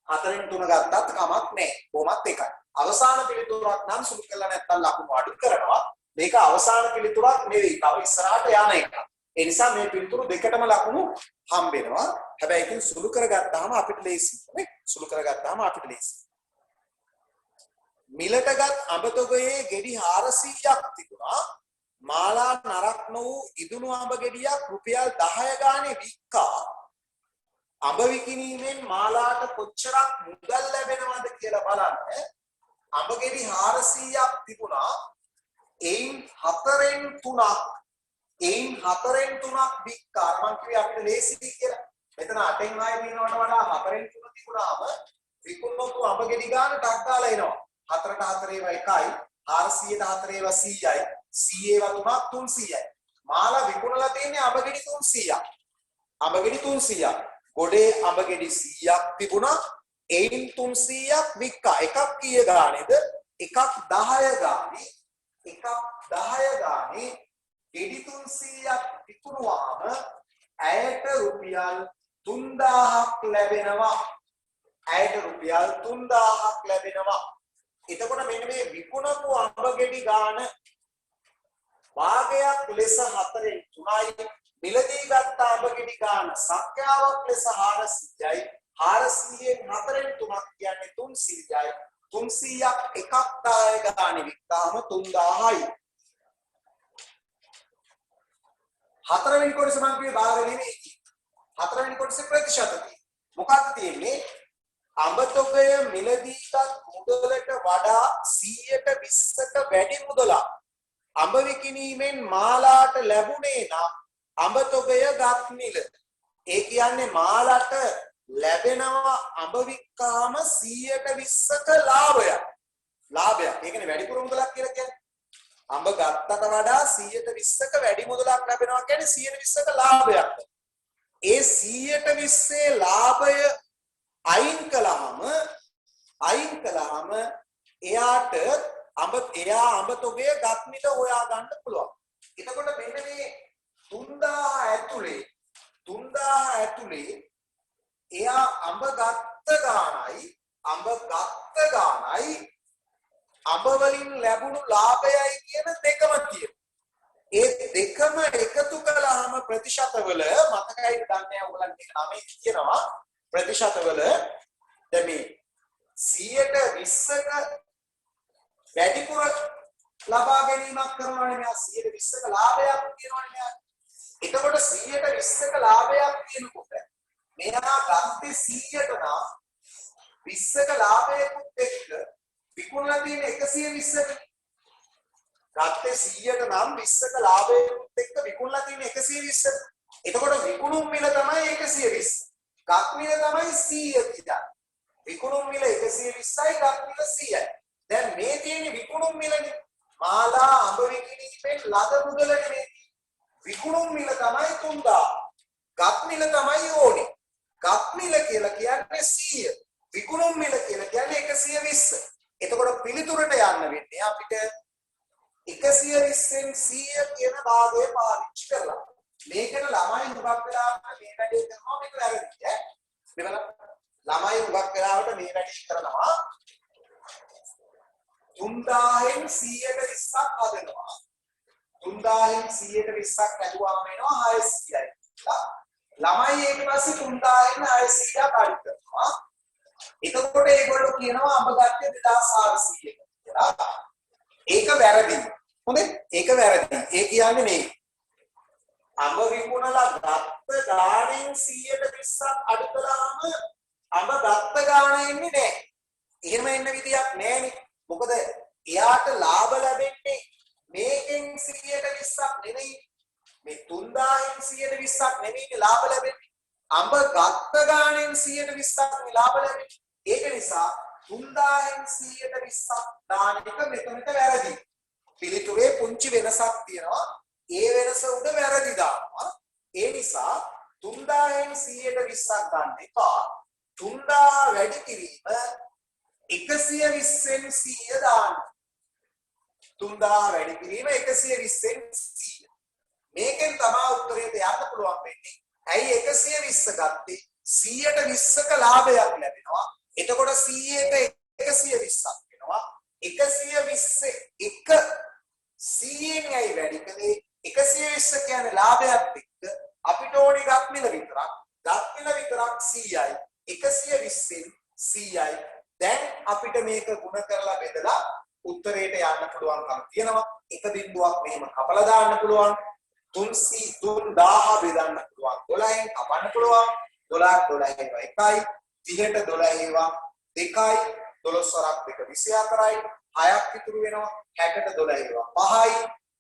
4න් 3 ගත්තත් කමක් නැහැ. කොහොමත් එකයි. අවසාන පිළිතුරක් නම් සුළු කළා නැත්නම් ලකුණු අඩු කරනවා. මේක අවසාන පිළිතුරක් නෙවෙයි. තව ඉස්සරහට යන එකක්. ඒ නිසා මේ පිළිතුරු දෙකටම ලකුණු හම්බ වෙනවා. හැබැයි ඉතින් සුළු කරගත්තාම අපිට ලේසි නේ. සුළු කරගත්තාම අපිට ලේසි. මිලටගත් අඹ තොගයේ ගෙඩි 400ක් තිබුණා. මාලා නරක් නොවූ ඉදුණු අඹ ගෙඩියක් රුපියල් 10 ගානේ වික්කා. අඹ විකිණීමෙන් මාලාට කොච්චරක් මුදල් ලැබෙනවද කියලා බලන්න. අඹ ගෙඩි 400ක් තිබුණා. එයින් 4න් 3ක් වික්කා. මම කිව්වේ අපිට ලේසි කියලා. මෙතන 8න් 6 තියෙනවට වඩා 4න් 3 තිබුණාම විකුණුපු අඹ ගෙඩි ගන්න ටක් දාලා එනවා. 4ට 4 ඒවා 1යි, 400ට 4 ඒවා 100යි, 100 ඒවා 3ක් 300යි. මාලා විකුණලා තියෙන්නේ අඹ ගෙඩි 300ක්. අඹ ගෙඩි 300ක්. ගොඩේ අඹ ගෙඩි 100ක් තිබුණා. එයින් 300ක් වික්කා. එකක් කීය ගානේද? එකක් 10 ගානේ. එකක් 10 ගානේ ගෙඩි 300ක් විකුණුවාම ඇයට රුපියල් 3000ක් ලැබෙනවා. ඇයට රුපියල් 3000ක් ලැබෙනවා. එතකොට මෙන්න මේ විකුණපු අඹ ගෙඩි ගාන වාගයක් ලෙස 4න් 3යි, මිලදී ගත්ත අඹ ගෙඩි ගාන සංඛ්‍යාවක් ලෙස 400යි. 400න් 4න් 3ක් කියන්නේ 300යි. 300ක් එකක් 10 ගානේ වික්කාම 3000යි. හතරවෙනි කොටස මම කිව්වේ භාග නෙමෙයි. හතරවෙනි කොටසේ ප්‍රතිශතය. මොකක්ද තියෙන්නේ? අඹ තොගය මිලදීගත් මුදලට වඩා 120ක වැඩි මුදලක් අඹ විකිණීමෙන් මාලාට ලැබුණේ නම් අඹ තොගය ගත් මිල. ඒ කියන්නේ මාලාට ලැබෙනවා අඹ වික්කාම 120ක ලාභයක්. ලාභයක්. ඒ කියන්නේ වැඩිපුර මුදලක් කියලා කියන්නේ. අඹ ගත්තට වඩා 120ක වැඩි මුදලක් ලැබෙනවා කියන්නේ 120ක ලාභයක්. ඒ 120 ලාභය අයින් කළාම එයාට එයා අඹ තොගය ගත් මිල හොයා ගන්න පුළුවන්. එතකොට මෙන්න මේ 3000 ඇතුලේ එයා අඹ ගත්ත ගානයි අඹ වලින් ලැබුණු ලාභයයි කියන දෙකම තියෙනවා. ඒ දෙකම එකතු කළාම ප්‍රතිශතවල මතකයි දන්නේ ඔයගලන්ට ඒක 9 තියෙනවා. ප්‍රතිශතවල දැන් මේ 120ක වැඩිපුර ලබා ගැනීමක් කරනවානේ මෙයා 120ක ලාභයක් තියෙනවානේ මෙයා. එතකොට 120ක ලාභයක් තියෙනකොට මෙයා ගත්තේ 100ට නම් 20ක ලාභයකුත් එක්ක විකුණලා තියෙන 120ක ගත්තේ 100ට නම් 20ක ලාභයකුත් එක්ක විකුණලා තියෙන 120ක. එතකොට විකුණුම් මිල තමයි 120. ගත් මිල තමයි 100 කියලා. විකුණුම් මිල 120යි ගත් මිල 100යි. දැන් මේ තියෙන්නේ විකුණුම් මිලනේ. මාලා අඹ විකිණීමෙන් ලද මුදල නෙමෙයි. විකුණුම් මිල තමයි 3000. ගත් මිල තමයි ඕනේ. ගත් මිල කියලා කියන්නේ 100. විකුණුම් මිල කියලා කියන්නේ 120. එතකොට පිළිතුරට යන්න වෙන්නේ අපිට 120න් 100 කියන භාගය පාවිච්චි කරලා. මේකට ළමයි හුඟක් වෙලාවට මේ වැඩේ කරනවා මේක වැරදි ඈ. මේ බලන්න ළමයි හුඟක් වෙලාවට මේ වැඩේ කරනවා 3000න් 120ක් හදනවා. 3000න් 120ක් හදුවාම එනවා 600යි. ළමයි ඊට පස්සේ 3000න් 600ක් අඩු කරනවා. එතකොට ඒගොල්ලෝ කියනවා අඹ ගත්තේ 2400 කියලා. ඒක වැරදි. හොඳේ? ඒක වැරදි. ඒ කියන්නේ මේ අඹ විකුණලා ගත්ත ගාණෙන් 120ක් අඩු කළාම අඹ ගත්ත ගාණ එන්නේ නැහැ. එහෙම එන්න විදියක් නැහැනේ. මොකද එයාට ලාභ ලැබෙන්නේ මේකෙන් 120ක් නෙවෙයි. මේ 3000න් 120ක් නෙවෙයි ලාභ ලැබෙන්නේ. අඹ ගත්ත ගාණෙන් 120ක් ලාභ ලැබෙන්නේ. ඒක නිසා 3000න් 120ක් දාන එක මෙතනට වැරදි. පිළිතුරේ පුංචි වෙනසක් තියෙනවා. ඒ වෙනස උඩ වැරදි දානවා. ඒ නිසා 3000න් 120ක් ගන්න එපා. 3000 වැඩි කිරීම 120න් 100 දාන්න. 3000 වැඩි කිරීම 120න් 100. මේකෙන් තමයි උත්තරයට යන්න පුළුවන් වෙන්නේ. ඇයි 120 ගත්තේ? 120ක ලාභයක් ලැබෙනවා. එතකොට 100ට 120ක් වෙනවා. 120 එක 100න් ඇයි වැඩි කළේ? 120 කියන්නේ ලාභයක් එක්ක අපිට ඕනේ ගත් මිල විතරක්. ගත් මිල විතරක් 100යි. 120න් 100යි. දැන් අපිට මේක ගුණ කරලා බෙදලා උත්තරයට යන්න පුළුවන්කම තියෙනවා. එක බිඳුවක් මෙහෙම කපලා දාන්න පුළුවන්. 3000 බෙදන්න පුළුවන්. 12න් කපන්න පුළුවන්. 12 12 1යි. 30ට 12 ඒවා 2යි. 12 වරක් 2 24යි. 6ක් ඉතුරු වෙනවා. 60ට 12 ඒවා 5යි.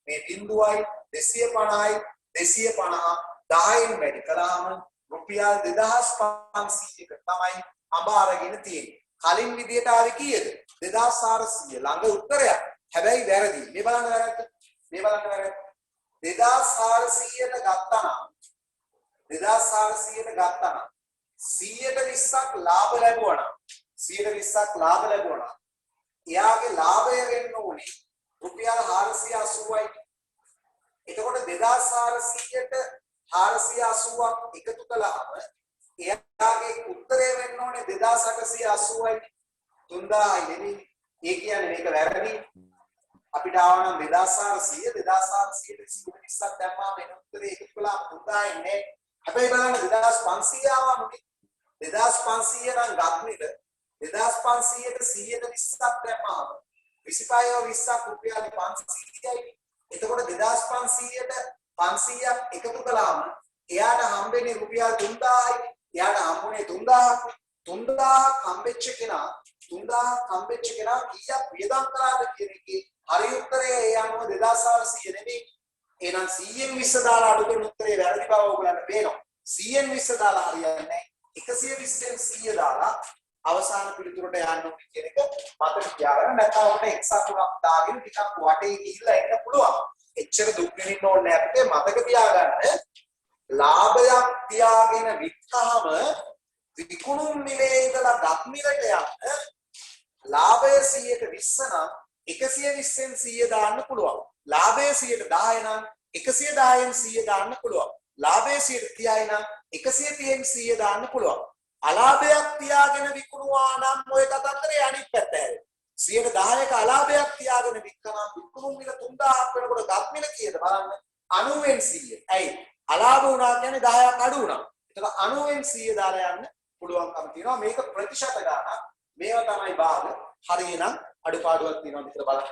මේ බිඳුවයි 250යි. 250 10න් වැඩි කළාම රුපියල් 2500ක තමයි අඹ අරගෙන තියෙන්නේ. කලින් විදියට ආවේ කීයද? 2400. ළඟ උත්තරයක්. හැබැයි වැරදි. මේ බලන්න වැරද්ද. මේ බලන්න වැරද්ද. 2400ට ගත්තා නම් 2400ට ගත්තා නම් 120ක් ලාභ ලැබුවා නම් 120ක් ලාභ ලැබුවා නම් එයාගේ ලාභය වෙන්න ඕනේ රුපියල් 480යි. එතකොට 2400ට 480ක් එකතු කළාම එයාගේ උත්තරය වෙන්න ඕනේ 2880යි. 3000යි නෙමෙයි. ඒ කියන්නේ මේක වැරදි. අපිට ආවනම් 2400 2400ට 120ක් දැම්මාම එන උත්තරේ එකතු කළාම 3000යි නේ. හැබැයි බලන්න 2500 ආවම 2500 නම් ගත්නෙද 2500ට 120ක් දැම්මාම 25 20ක් රුපියල් 500යි. එතකොට 2500ට 500ක් එකතු කළාම එයාට හම්බෙන්නේ රුපියල් 3000යි. එයාට හම්බුනේ 3000ක්. 3000ක් හම්බෙච්ච කෙනා කීයක් වියදම් කළාද කියන එකේ හරි උත්තරය ඒ අනුව 2400 නෙමෙයි. එහෙනම් 100න් 20 දාලා අඩු කරන උත්තරේ වැරදි බව ඔයගොල්ලන්ට පේනවා. 100න් 20 දාලා හරියන්නේ නැහැ. 120න් 100 දාලා අවසාන පිළිතුරට යන්න ඕනේ කියන එක මතක තියාගන්න. නැත්නම් ඔකට x අකුණක් දාගෙන ටිකක් වටේ ගිහිල්ලා එන්න පුළුවන්. එච්චර දුක් විඳින්න ඕනේ නැහැ. මතක තියාගන්න. ලාභයක් තියාගෙන විත්හම විකුණුම් මිලේ ඉඳලා දත් මිලට යන්න ලාභය 120 නම් 120න් 100 දාන්න පුළුවන්. ලාභය 110 නම් 110න් 100 දාන්න පුළුවන්. ලාභය 130යි නම් 130න් 100 දාන්න පුළුවන්. අලාභයක් තියාගෙන විකුණුවා නම් ඔය කතන්දරේ අනිත් පැත්ත හැරෙනවා. 110ක අලාභයක් තියාගෙන වික්කනම් විකුණුම් මිල 3000ක් වෙනකොට ගත් මිල කීයද බලන්න. 90න් 100. ඇයි? අලාභ වුණා කියන්නේ 10ක් අඩු වුණා. ඒක 90න් 100 දාලා යන්න පුළුවන්කම තියෙනවා. මේක ප්‍රතිශත ගණනක්. මේවා තමයි භාග. හරියනම් අඩුපාඩුවක් තියෙනවා විතර බලන්න.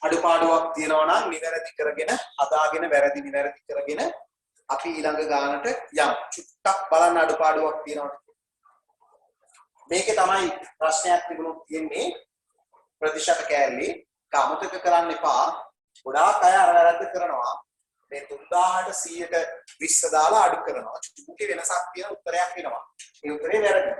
අඩුපාඩුවක් තියෙනවා නම් නිවැරදි කරගෙන හදාගෙන වැරදි නිවැරදි කරගෙන අපි ඊළඟ ගානට යමු. චුට්ටක් බලන්න අඩුපාඩුවක් තියෙනවා. මේකේ තමයි ප්‍රශ්නයක් තිබුණොත් තියෙන්නේ ප්‍රතිශත කෑල්ලේ අමතක කරන්න එපා. ගොඩාක් අය අර වැරද්ද කරනවා. මේ 3000ට 100ට 20 දාලා අඩු කරනවා. චුට්ටි වෙනසක් තියෙන උත්තරයක් වෙනවා. ඒ උත්තරේ වැරදි.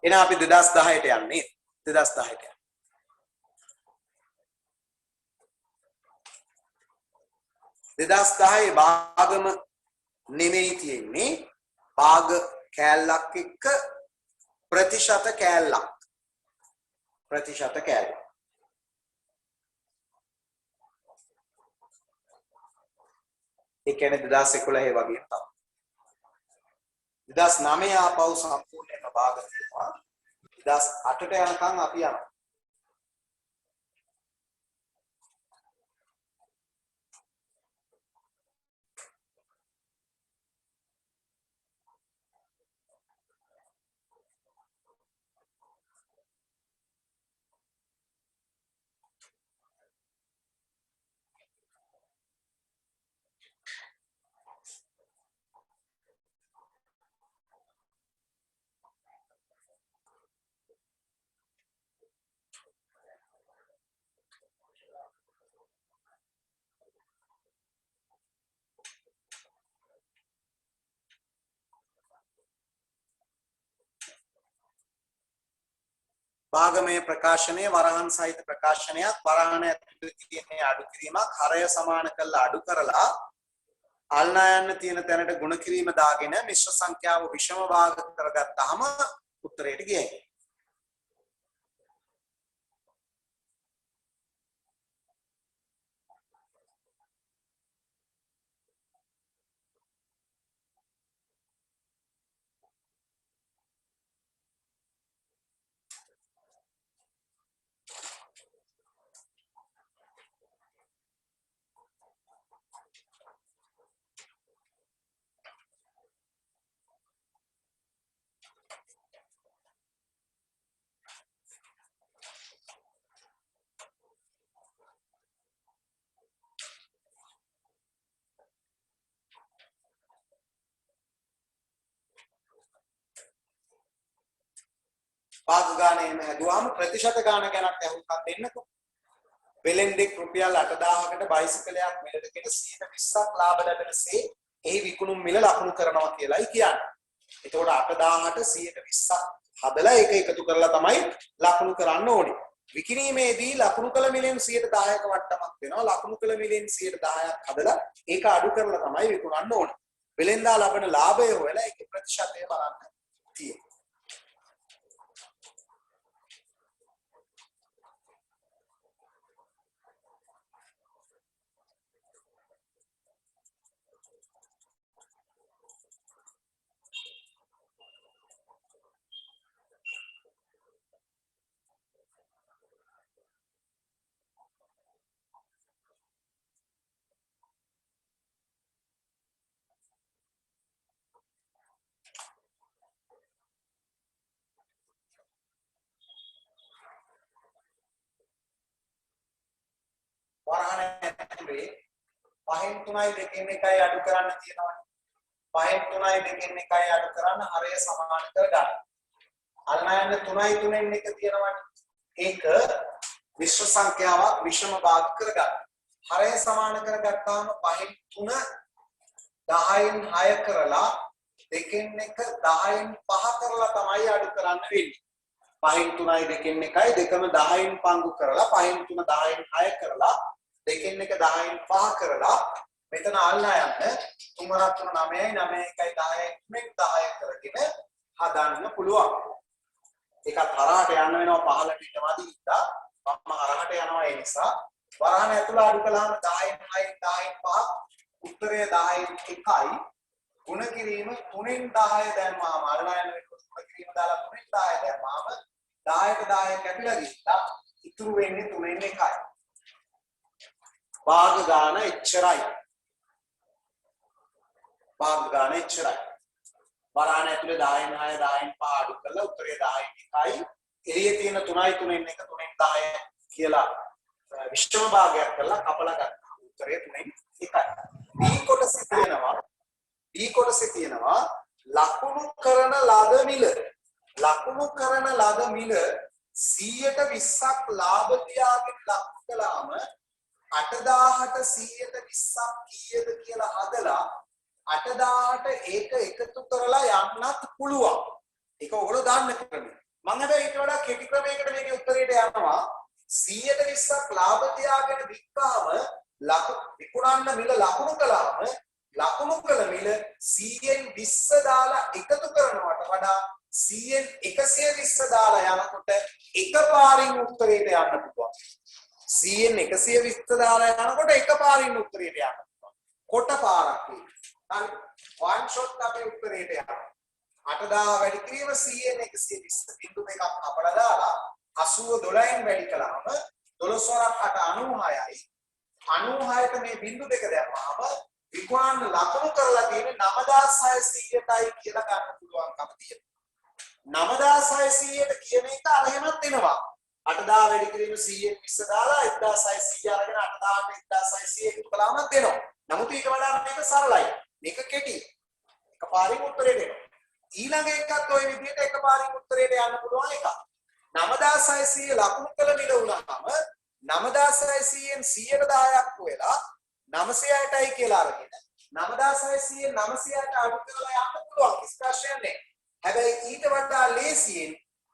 එන අපි 2010ට යන්නේ 2010ට. 2010 භාගම නෙමෙයි තියෙන්නේ භාග කෑල්ලක් එක්ක ප්‍රතිශත කෑල්ලක්. ප්‍රතිශත කෑල්ල. ඒ කියන්නේ 2011 වගේ තමයි. 2009 ආපහු සම්පූර්ණයෙන්ම භාග තියෙනවා. 2008ට යනකම් අපි යනවා. භාගමය ප්‍රකාශනය වරහන් සහිත ප්‍රකාශනයක් වරහන ඇතුළේ තියෙන අඩු කිරීමක් හරය සමාන කරලා අඩු කරලා අල්නා යන්න තියෙන තැනට ගුණ කිරීම දාගෙන මිශ්‍ර සංඛ්‍යාව විෂම භාග කරගත්තාම උත්තරයට ගියයි. භාග ගාන එහෙම හැදුවාම ප්‍රතිශත ගාන ගැනත් අහුම්කම් දෙන්නකෝ. වෙලෙන්ඩෙක් රුපියල් 8000කට බයිසිකලයක් මිලටගෙන 120ක් ලාභ ලැබෙනසේ එහි විකුණුම් මිල ලකුණු කරනවා කියලායි කියන්නේ. එතකොට 8000ට 120ක් හදලා ඒක එකතු කරලා තමයි ලකුණු කරන්න ඕනේ. විකිණීමේදී ලකුණු කළ මිලෙන් 10%ක වට්ටමක් වෙනවා. ලකුණු කළ මිලෙන් 10%ක් හදලා ඒක අඩු කරලා තමයි විකුණන්න ඕනේ. වෙලෙන්දා ලබන ලාභය හොයලා ඒකේ ප්‍රතිශතය බලන්න තියෙනවා. වරහණ ඇතුලේ 5න් 3යි 2න් 1යි අඩු කරන්න තියෙනවානේ. 5න් 3යි 2න් 1යි අඩු කරන්න හරය සමාන කරගන්න. අල්මයන් 3යි 3න් 1 තියෙනවානේ. ඒක විශ්ව සංඛ්‍යාවක් විෂම භාග කරගන්න. හරය සමාන කරගත්තාම 5න් 3 10න් 6 කරලා 2න් 1 10න් 5 කරලා තමයි අඩු කරන්න වෙන්නේ. 5න් 3යි 2න් 1යි දෙකම 10න් පංගු කරලා 5න් 3 10න් 6 කරලා 2න් 1 10න් 5 කරලා මෙතන අල්ලා යන්න 3 3 9යි 9 1යි 10න් 10 කරගෙන හදන්න පුළුවන්. ඒකත් හරහට යන්න වෙනවා 15ට ඊටමදි ඉඳලා මම හරහට යනවා ඒ නිසා වරහණ ඇතුළ අඩු කළාම 10න් 6න් 10න් 5 උත්තරය 10න් 1යි ගුණ කිරීම 3න් 10 දැම්මාම අල්ලා යන වෙනකොට ගුණ කිරීම දාලා 3න් 10 දැම්මාම 10ට 10 කැපිලා ගිහිල්ලා ඉතුරු වෙන්නේ 3න් 1යි. භාග ගාන එච්චරයි. භාග ගාන එච්චරයි. වරහණ ඇතුලේ 10න් 6 10න් 5 අඩු කරලා උත්තරය 10න් 1යි. එළියේ තියෙන 3යි 3න් 1 3න් 10 කියලා විෂම භාගයක් කරලා කපලා ගන්නවා. උත්තරය 3න් 1යි. B කොටසේ තියෙනවා ලකුණු කරන ලද මිල. ලකුණු කරන ලද මිල 120ක් ලාභ තියාගෙන ලකුණු කළාම 8000ට 120ක් කීයද කියලා හදලා 8000ට ඒක එකතු කරලා යන්නත් පුළුවන්. ඒක ඔයගොල්ලෝ දාන්න ක්‍රමය. මම හැබැයි ඊට වඩා කෙටි ක්‍රමයකට මේකේ උත්තරේට යනවා. 120ක් ලාභ තියාගෙන වික්කාම විකුණන්න මිල ලකුණු කළාම ලකුණු කළ මිල 100න් 20 දාලා එකතු කරනවට වඩා 100න් 120 දාලා යනකොට එකපාරින් උත්තරේට යන්න පුළුවන්. 100න් 120 දාලා යනකොට එකපාරින් උත්තරේට යන්න පුළුවන්. කොට පාරක් වේ. හරි. one shot අපේ උත්තරේට යනවා. 8000 වැඩි කිරීම 100න් 120 බිංදු දෙකක් අපලා දාලා 80 12න් වැඩි කළාම 12 වරක් 8 96යි. 96ට මේ බිංදු දෙක දැම්මාම විකුණන්න ලකුණු කරලා තියෙන්නේ 9600ටයි කියලා ගන්න පුළුවන්කම තියෙනවා. 9600ට කියන එක අර එහෙමත් එනවා. 8000 වැඩි කිරීම 100න් 20 දාලා 1600 අරගෙන 8000ට 1600 එකතු කළාම දෙනවා. නමුත් ඊට වඩා මේක සරලයි. මේක කෙටි. එකපාරින් උත්තරේ දෙනවා. ඊළඟ එකත් ওই විදිහට එකපාරින් උත්තරේට යන්න පුළුවන් එකක්. 9600 ලකුණු කළ මිල වුණාම 9600න් 100ට 10ක් වෙලා 900ටයි කියලා අරගෙන 9600න් 900ට අඩු කරලා යන්න පුළුවන් කිසි ප්‍රශ්නයක් නැහැ. හැබැයි ඊට වඩා ලේසියෙන්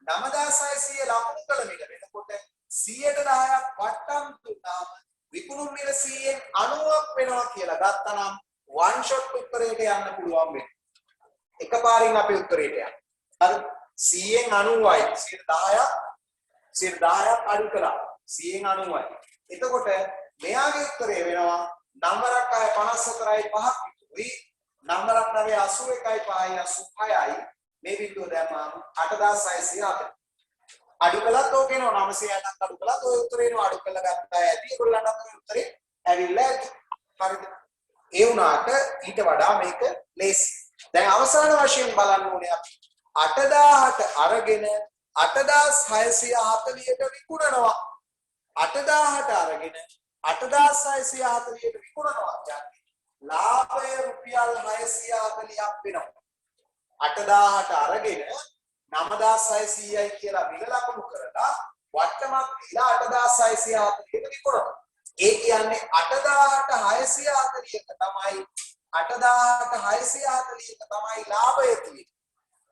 9600 ලකුණු කළ මිල වෙනකොට 100ට 10ක් වට්ටම් දුන්නාම විකුණුම් මිල 100න් 90ක් වෙනවා කියලා ගත්තනම් one shot උත්තරයට යන්න පුළුවන් වෙනවා. එකපාරින් අපේ උත්තරයට යන්න. හරි 100න් 90යි 110ක් අඩු කළා 100න් 90යි. එතකොට මෙයාගේ උත්තරය වෙනවා නම්බරක් අය 54යි 5ක් විතරයි. නම්බරක් නගේ 81යි 5යි 86යි. මේ බිඳුව දැම්මාම 8604. අඩු කළත් ඕක එනවා 900ක් අඩු කළත් ඔය උත්තරේ එනවා. අඩු කළා ගත්තා ඇති. ඒගොල්ලන්ට ඔය උත්තරේ ඇවිල්ලා ඇති. හරිද? ඒ වුණාට ඊට වඩා මේක ලේසි. දැන් අවසාන වශයෙන් බලන්න ඕනේ අපි 8000ට අරගෙන 8640ට විකුණනවා. 8000ට අරගෙන 8640ට විකුණනවා කියන්නේ ලාභය රුපියල් 640ක් වෙනවා. 8000ට අරගෙන 9600යි කියලා මිල ලකුණු කරලා වට්ටමක් දීලා 8640ට විකුණනවා. ඒ කියන්නේ 86640ක තමයි 86640ක තමයි ලාභය තියෙන්නේ.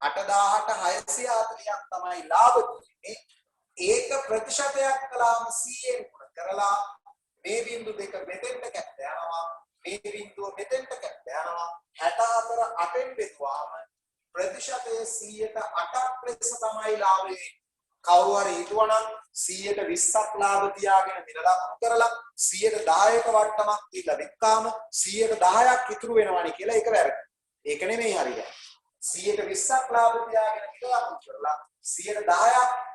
86640ක් තමයි ලාභ තියෙන්නේ. ඒක ප්‍රතිශතයක් කළාම 100ෙන් ගුණ කරලා මේ බිංදු දෙක මෙතෙන්ට කැප යනවා. මේ බිංදුව මෙතෙන්ට කැප යනවා. 64 8ෙන් බෙදුවාම ප්‍රතිශතයේ 100ට 8ක් ලෙස තමයි ලාභය. කවුරු හරි හිතුවනම් 120ක් ලාභ තියාගෙන මිල ලකුණු කරලා 10%ක වට්ටමක් දීලා වික්කාම 10%ක් ඉතුරු වෙනවනේ කියලා ඒක වැරදි. ඒක නෙමෙයි හරියට. 120ක් ලාභ තියාගෙන මිල ලකුණු කරලා 10%ක්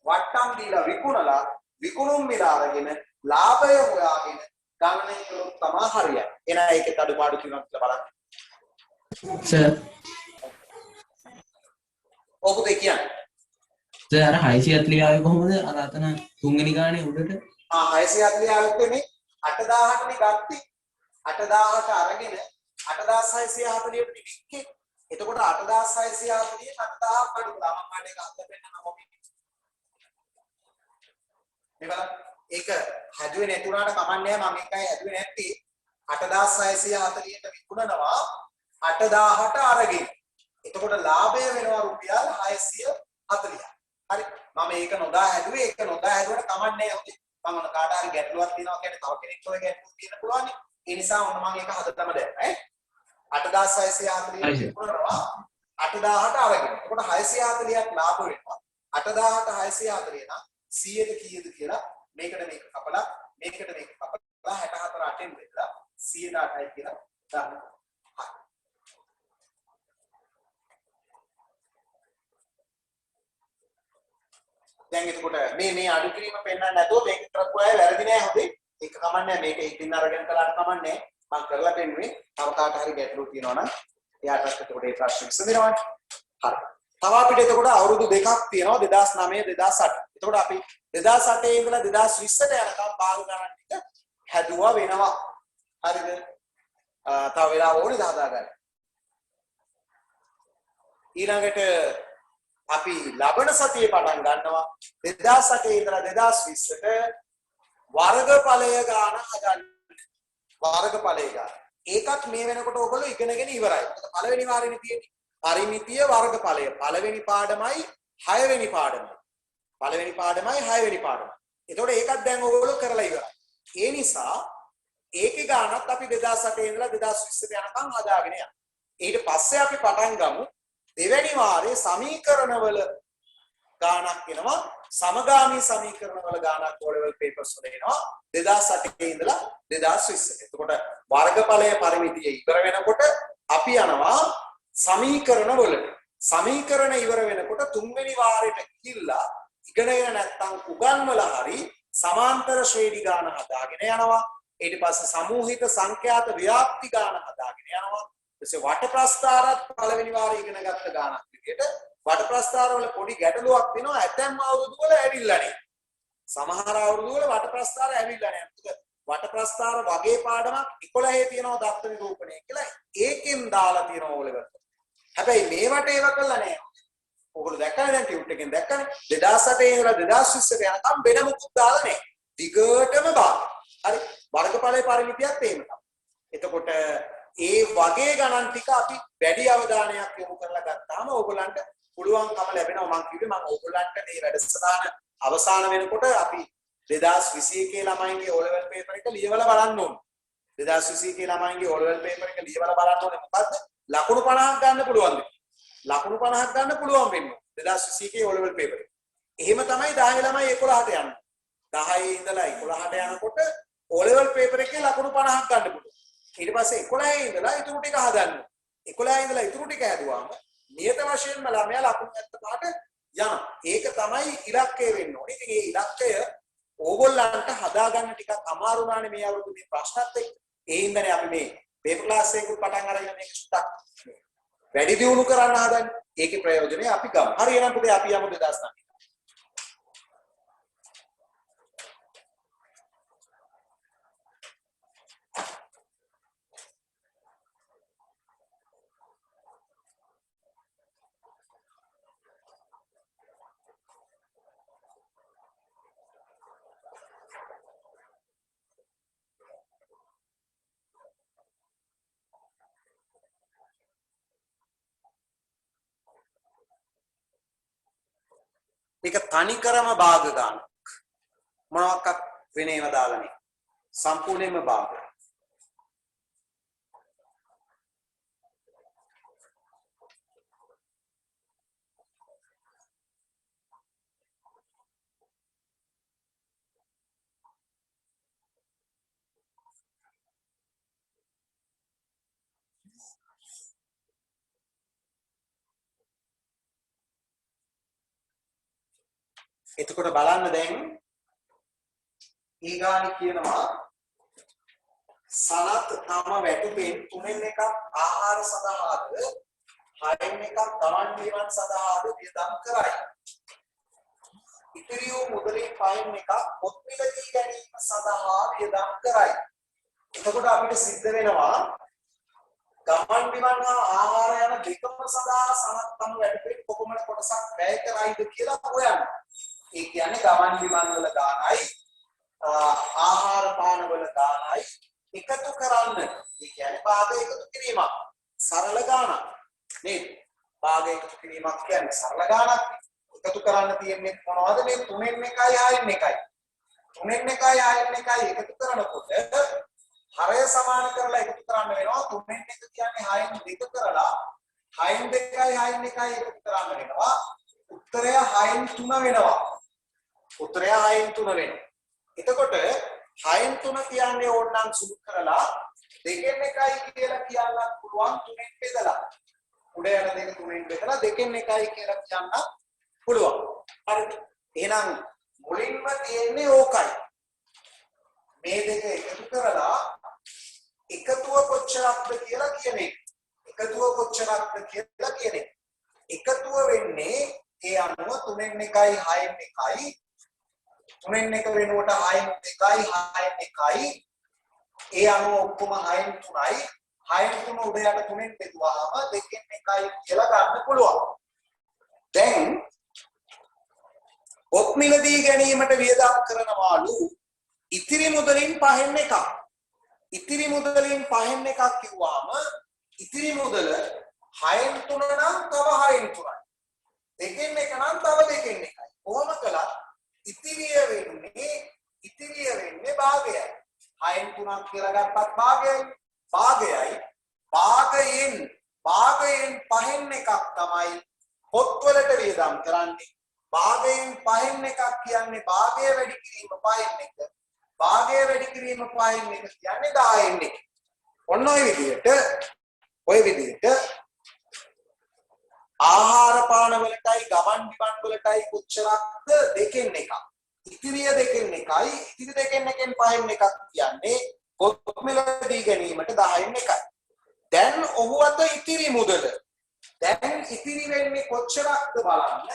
වට්ටම් දීලා විකුණලා විකුණුම් මිල අරගෙන ලාභය හොයාගෙන ගණනය කළොත් තමයි හරියන්නේ. එහෙනම් ඒකේ අඩුපාඩු තියෙනවා කියලා බලන්න. සර් ඔබට කියන්නේ සර් අර 640 ආවේ කොහොමද? අර අතන තුන්වෙනි ගානේ උඩට 640 ආවෙත් මේ 8000ටනේ ගත්තේ. 8000ට අරගෙන 8640ට වික්කේ. එතකොට 8640 8000ක් අඩු කළා. මම කාට එක අහලා පෙන්නන්න ඕනේ. මේ බලන්න. ඒක හැදුවේ නැතුණාට කමන්නේ මම එකයි හැදුවේ නැත්තේ 8640ට විකුණනවා 8000ට අරගෙන. එතකොට ලාභය වෙනවා රුපියල් 640ක්. හරි මම ඒක නොදා හැදුවේ ඒක නොදා හැදුවට කමන්නේ නැහැ. මම ඔන්න කාට හරි ගැටලුවක් තියෙනවා කියන්නේ තව කෙනෙක් ඔය ගැටලුවක් තියෙන පුළුවන්. ඒ නිසා ඔන්න මම ඒක හදතම දැම්මා ඈ 8640 විකුණනවා 8000ට අරගෙන. එතකොට 640ක් ලාභ වෙනවා. 8000ට 640 නම් 100ට කීයද කියලා මේකට මේක කපලා මේකට මේක කපලා 64 8ෙන් බෙදලා 108යි කියලා ගන්න. හරි. දැන් එතකොට මේ අඩු කිරීම පෙන්වන්න නැතුව මේක කරපු අය වැරදි නෑ හොඳේ. ඒක කමන්නේ මේක ඉතින් අරගෙන කළාට කමන්නේ. මම කරලා පෙන්නුවේ. තව කාට හරි ගැටලුවක් තියෙනවා නම් එයාටත් එතකොට ඒ ප්‍රශ්න විසඳෙනවානේ. හරි. තව අපිට එතකොට අවුරුදු දෙකක් තියෙනවා 2009 2008. එතකොට අපි 2008 ඉඳලා 2020ට යනකම් පාළු ගණන් ටික හැදුවා වෙනවා. හරිද? තව වෙලාව ඕනේ හදාගන්න. ඊළඟට අපි ලබන සතියේ පටන් ගන්නවා 2008 ඉඳලා 2020ට වර්ගඵලය ගාන හදන්න. වර්ගඵලය ගාන. ඒකත් මේ වෙනකොට ඔයගොල්ලෝ ඉගෙනගෙන ඉවරයි. පළවෙනි වාරේනේ තියෙන්නේ. පරිමිතිය වර්ගඵලය. පළවෙනි පාඩමයි 6 වෙනි පාඩමයි. පළවෙනි පාඩමයි 6 වෙනි පාඩමයි. එතකොට ඒකත් දැන් ඔයගොල්ලෝ කරලා ඉවරයි. ඒ නිසා ඒකේ ගානත් අපි 2008 ඉඳලා 2020ට යනකම් හදාගෙන යනවා. ඊට පස්සේ අපි පටන් ගමු දෙවැනි වාරයේ සමීකරණවල ගානක් එනවා. සමගාමී සමීකරණවල ගානක් O level papers වල එනවා 2008 ඉඳලා 2020ට. එතකොට වර්ගඵලයේ පරිමිතිය ඉවර වෙනකොට අපි යනවා සමීකරණ වලට. සමීකරණ ඉවර වෙනකොට තුන්වෙනි වාරයට ගිහිල්ලා ඉගෙනගෙන නැත්නම් උගන්වලා හරි සමාන්තර ශ්‍රේණි ගාන හදාගෙන යනවා. ඊට පස්සේ සමූහිත සංඛ්‍යාත ව්‍යාප්ති ගාන හදාගෙන යනවා. ඊටසේ වට ප්‍රස්ථාරත් පළවෙනි වාරේ ඉගෙන ගත්ත ගානක් විදියට වට ප්‍රස්ථාර වල පොඩි ගැටලුවක් වෙනවා. ඇතැම් අවුරුදු වල ඇවිල්ලා නැහැ. සමහර අවුරුදු වල වට ප්‍රස්ථාර ඇවිල්ලා නැහැ. වට ප්‍රස්ථාර වගේ පාඩමක් 11 තියෙනවා දත්ත නිරූපණය කියලා. ඒකෙන් දාලා තියෙනවා ඕලෙවල්. හැබැයි මේවට ඒව කළා නෑ. ඔයගොල්ලෝ දැක්කනේ දැන් ටියුට් එකෙන් දැක්කනේ 2008 ඉඳලා 2020ට යනකම් වෙන මොකුත් දාලා නෑ. දිගටම බාන. හරි. වර්ගඵලයේ පරිමිතියත් එහෙම තමයි. එතකොට ඒ වගේ ගණන් ටික අපි වැඩි අවධානයක් යොමු කරලා ගත්තාම ඕගොල්ලන්ට පුළුවන්කම ලැබෙනවා. මම කිව්වේ මම ඕගොල්ලන්ට මේ වැඩසටහන අවසාන වෙනකොට අපි 2021 ළමයින්ගේ O level paper එක ලියවලා බලන්න ඕනේ. 2021 ළමයින්ගේ O level paper එක ලියවලා බලන්න ඕනේ මොකද්ද? ලකුණු 50ක් ගන්න පුළුවන්ද? ලකුණු 50ක් ගන්න පුළුවන් වෙන්නේ 2021 O level paper එක. එහෙම තමයි 10 ළමයි 11ට යන්නේ. 10 ඉඳලා 11ට යනකොට O level paper එකේ ලකුණු 50ක් ගන්න පුළුවන්. ඊට පස්සේ 11 ඉඳලා ඉතුරු ටික හදන්න. 11 ඉඳලා ඉතුරු ටික හැදුවාම නියත වශයෙන්ම ළමයා ලකුණු 75ට යනවා. ඒක තමයි ඉලක්කය වෙන්න ඕනේ. ඉතින් මේ ඉලක්කය ඕගොල්ලන්ට හදාගන්න ටිකක් අමාරු නානේ මේ අවුරුදු මේ ප්‍රශ්නත් එක්ක. ඒ හින්දානේ අපි මේ පේපර් ක්ලාස් එකකුත් පටන් අරගෙන මේක සුට්ටක් වැඩි දියුණු කරන්න හදන්නේ. ඒකේ ප්‍රයෝජනය අපි ගමු. හරි එහෙනම් පුතේ අපි යමු 2009. මේක තනිකරම භාග ගන්න. මොනවාක්වත් වෙන ඒවා දාලා නෙවෙයි. සම්පූර්ණයෙන්ම භාග. එතකොට බලන්න දැන් ඊගානි කියනවා සනත් තම වැටුපෙන් තුනෙන් එකක් ආහාර සඳහාද හයෙන් එකක් ගමන් බිමන් සඳහාද වියදම් කරයි. ඉතිරි වූ මුදලින් පහෙන් එකක් පොත් මිලදී ගැනීම සඳහා වියදම් කරයි. එතකොට අපිට සිද්ධ වෙනවා ගමන් බිමන් හා ආහාර යන දෙකම සඳහා සනත් තම වැටුපෙන් කොපමණ කොටසක් වැය කරයිද කියලා හොයන්න. ඒ කියන්නේ ගමන් බිමන් වල ගානයි ආහාර පාන වල ගානයි එකතු කරන්න. ඒ කියන්නේ භාග එකතු කිරීමක්. සරල ගානක් නේද? භාග එකතු කිරීමක් කියන්නේ සරල ගානක්. එකතු කරන්න තියෙන්නේ මොනවද? මේ 3න් 1යි 6න් 1යි. 3න් 1යි 6න් 1යි එකතු කරනකොට හරය සමාන කරලා එකතු කරන්න වෙනවා. 3න් 1 කියන්නේ 6න් 2 කරලා 6න් 2යි 6න් 1යි එකතු කරන්න වෙනවා. උත්තරය 6න් 3 වෙනවා. උත්තරය 6න් 3 වෙනවා. එතකොට 6න් 3 කියන්නේ ඕනනම් සුළු කරලා 2න් 1යි කියලා කියන්නත් පුළුවන් 3න් බෙදලා. උඩ යන දෙක 3න් බෙදලා 2න් 1යි කියලා කියන්නත් පුළුවන්. හරිද? එහෙනම් මුලින්ම තියෙන්නේ ඕකයි. මේ දෙක එකතු කරලා එකතුව කොච්චරක්ද කියලා කියන එක. එකතුව කොච්චරක්ද කියලා කියන එක. එකතුව වෙන්නේ ඒ අනුව 3න් 1යි 6න් 1යි 3න් 1 වෙනුවට 6න් 2යි 6න් 1යි ඒ අනුව ඔක්කොම 6න් 3යි 6න් 3 උඩ යට 3න් බෙදුවාම 2න් 1යි කියලා ගන්න පුළුවන්. දැන් පොත් මිලදී ගැනීමට වියදම් කරනවාලු ඉතිරි මුදලින් 5න් එකක්. ඉතිරි මුදලින් 5න් එකක් කිව්වාම ඉතිරි මුදල 6න් 3 නම් තව 6න් 3යි. 2න් 1 නම් තව 2න් 1යි. කොහොම කළත් ඉතිරිය වෙන්නේ භාගයයි. 6න් 3ක් කියලා ගත්තත් භාගයයි. භාගයෙන් 5න් එකක් තමයි පොත්වලට වියදම් කරන්නේ. භාගයෙන් 5න් එකක් කියන්නේ භාගය වැඩි කිරීම 5න් 1. භාගය වැඩි කිරීම 5න් 1 කියන්නේ 10න් 1. ඔන්න ඔය විදිහට ආහාර පාන වලටයි ගමන් බිමන් වලටයි කොච්චරක්ද 2න් 1ක්. ඉතිරිය 2න් 1යි. ඉතිරි 2න් 1න් 5න් එකක් කියන්නේ පොත් මිලදී ගැනීමට 10න් 1යි. දැන් ඔහු අත ඉතිරි මුදල. දැන් ඉතිරි වෙන්නේ කොච්චරක්ද බලන්න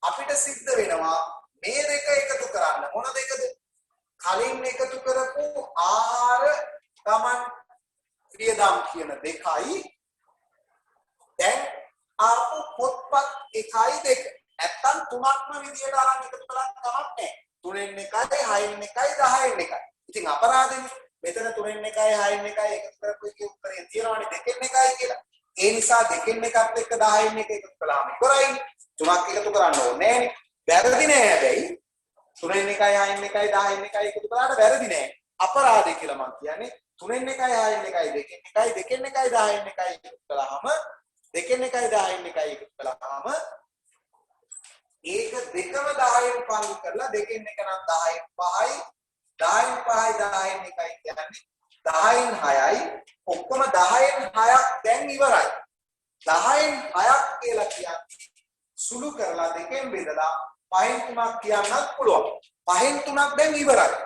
අපිට සිද්ධ වෙනවා මේ දෙක එකතු කරන්න. මොන දෙකද? කලින් එකතු කරපු ආහාර ගමන් වියදම් කියන දෙකයි දැන් ආපු පොත්පත් 1යි 2. නැත්තම් තුනක්ම විදියට අරන් එකතු කළත් කමක් නැහැ. 3න් 1යි 6න් 1යි 10න් 1යි. ඉතින් අපරාධෙනේ. මෙතන 3න් 1යි 6න් 1යි එකතු කරපු එකේ උත්තරේ තියෙනවානේ 2න් 1යි කියලා. ඒ නිසා 2න් 1ත් එක්ක 10න් 1 එකතු කළාම ඉවරයි. තුනක් එකතු කරන්න ඕනේ නෑනේ. වැරදි නෑ හැබැයි. 3න් 1යි 6න් 1යි 10න් 1යි එකතු කළාට වැරදි නෑ. අපරාධය කියලා මම කියන්නේ 3න් 1යි 6න් 1යි 2න් 1යි 10න් 1යි එකතු කළාම 2න් 1යි 10න් 1යි එකතු කළාම ඒක දෙකම 10න් පංගු කරලා 2න් 1 නම් 10න් 5යි 10න් 5යි 10න් 1යි කියන්නේ 10න් 6යි ඔක්කොම 10න් 6ක් දැන් ඉවරයි. 10න් 6ක් කියලා කියන්නේ සුළු කරලා දෙකෙන් බෙදලා 5න් 3ක් කියන්නත් පුළුවන්. 5න් 3ක් දැන් ඉවරයි.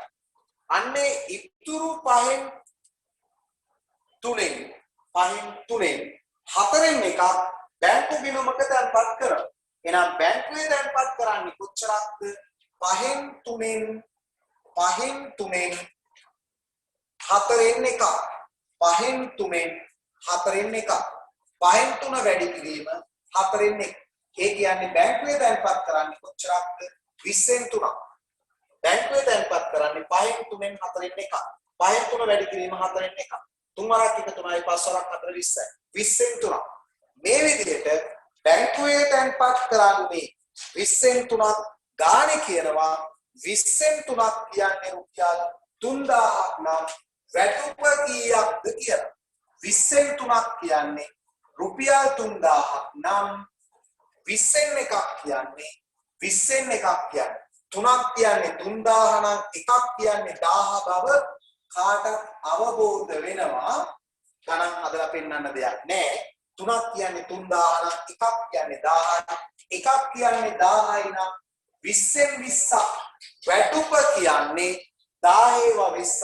අන්නේ ඉතුරු 5න් 3න් 4න් එකක් බැංකු ගිණුමක තැන්පත් කරනවා. එහෙනම් බැංකුවේ තැන්පත් කරන්නේ කොච්චරක්ද? 5න් 3න් 4න් එකක්. 5න් 3න් 4න් එකක්. 5න් 3 වැඩි කිරීම 4න් 1. ඒ කියන්නේ බැංකුවේ තැන්පත් කරන්නේ කොච්චරක්ද? 20න් 3ක්. බැංකුවේ තැන්පත් කරන්නේ 5න් 3න් 4න් එකක්. 5න් 3 වැඩි කිරීම 4න් එකක්. 3 වරක් 1 3යි 5 වරක් 4 20යි. 20න් 3ක්. මේ විදිහට බැංකුවේ තැන්පත් කරන්නේ 20න් 3ක් ගානේ කියනවා 20න් 3ක් කියන්නේ රුපියල් 3000ක් නම් වැටුප කීයක්ද කියලා. 20න් 3ක් කියන්නේ රුපියල් 3000ක් නම් 20න් එකක් කියන්නේ 20න් එකක් කියන්නේ 3ක් කියන්නේ 3000 නම් එකක් කියන්නේ 1000 බව කාටත් අවබෝධ වෙනවා. ගණන් හදලා පෙන්නන්න දෙයක් නැහැ. 3ක් කියන්නේ 3000 නම් එකක් කියන්නේ 1000 එකක් කියන්නේ 1000යි නම් 20න් 20ක් වැටුප කියන්නේ 10ව 20ක්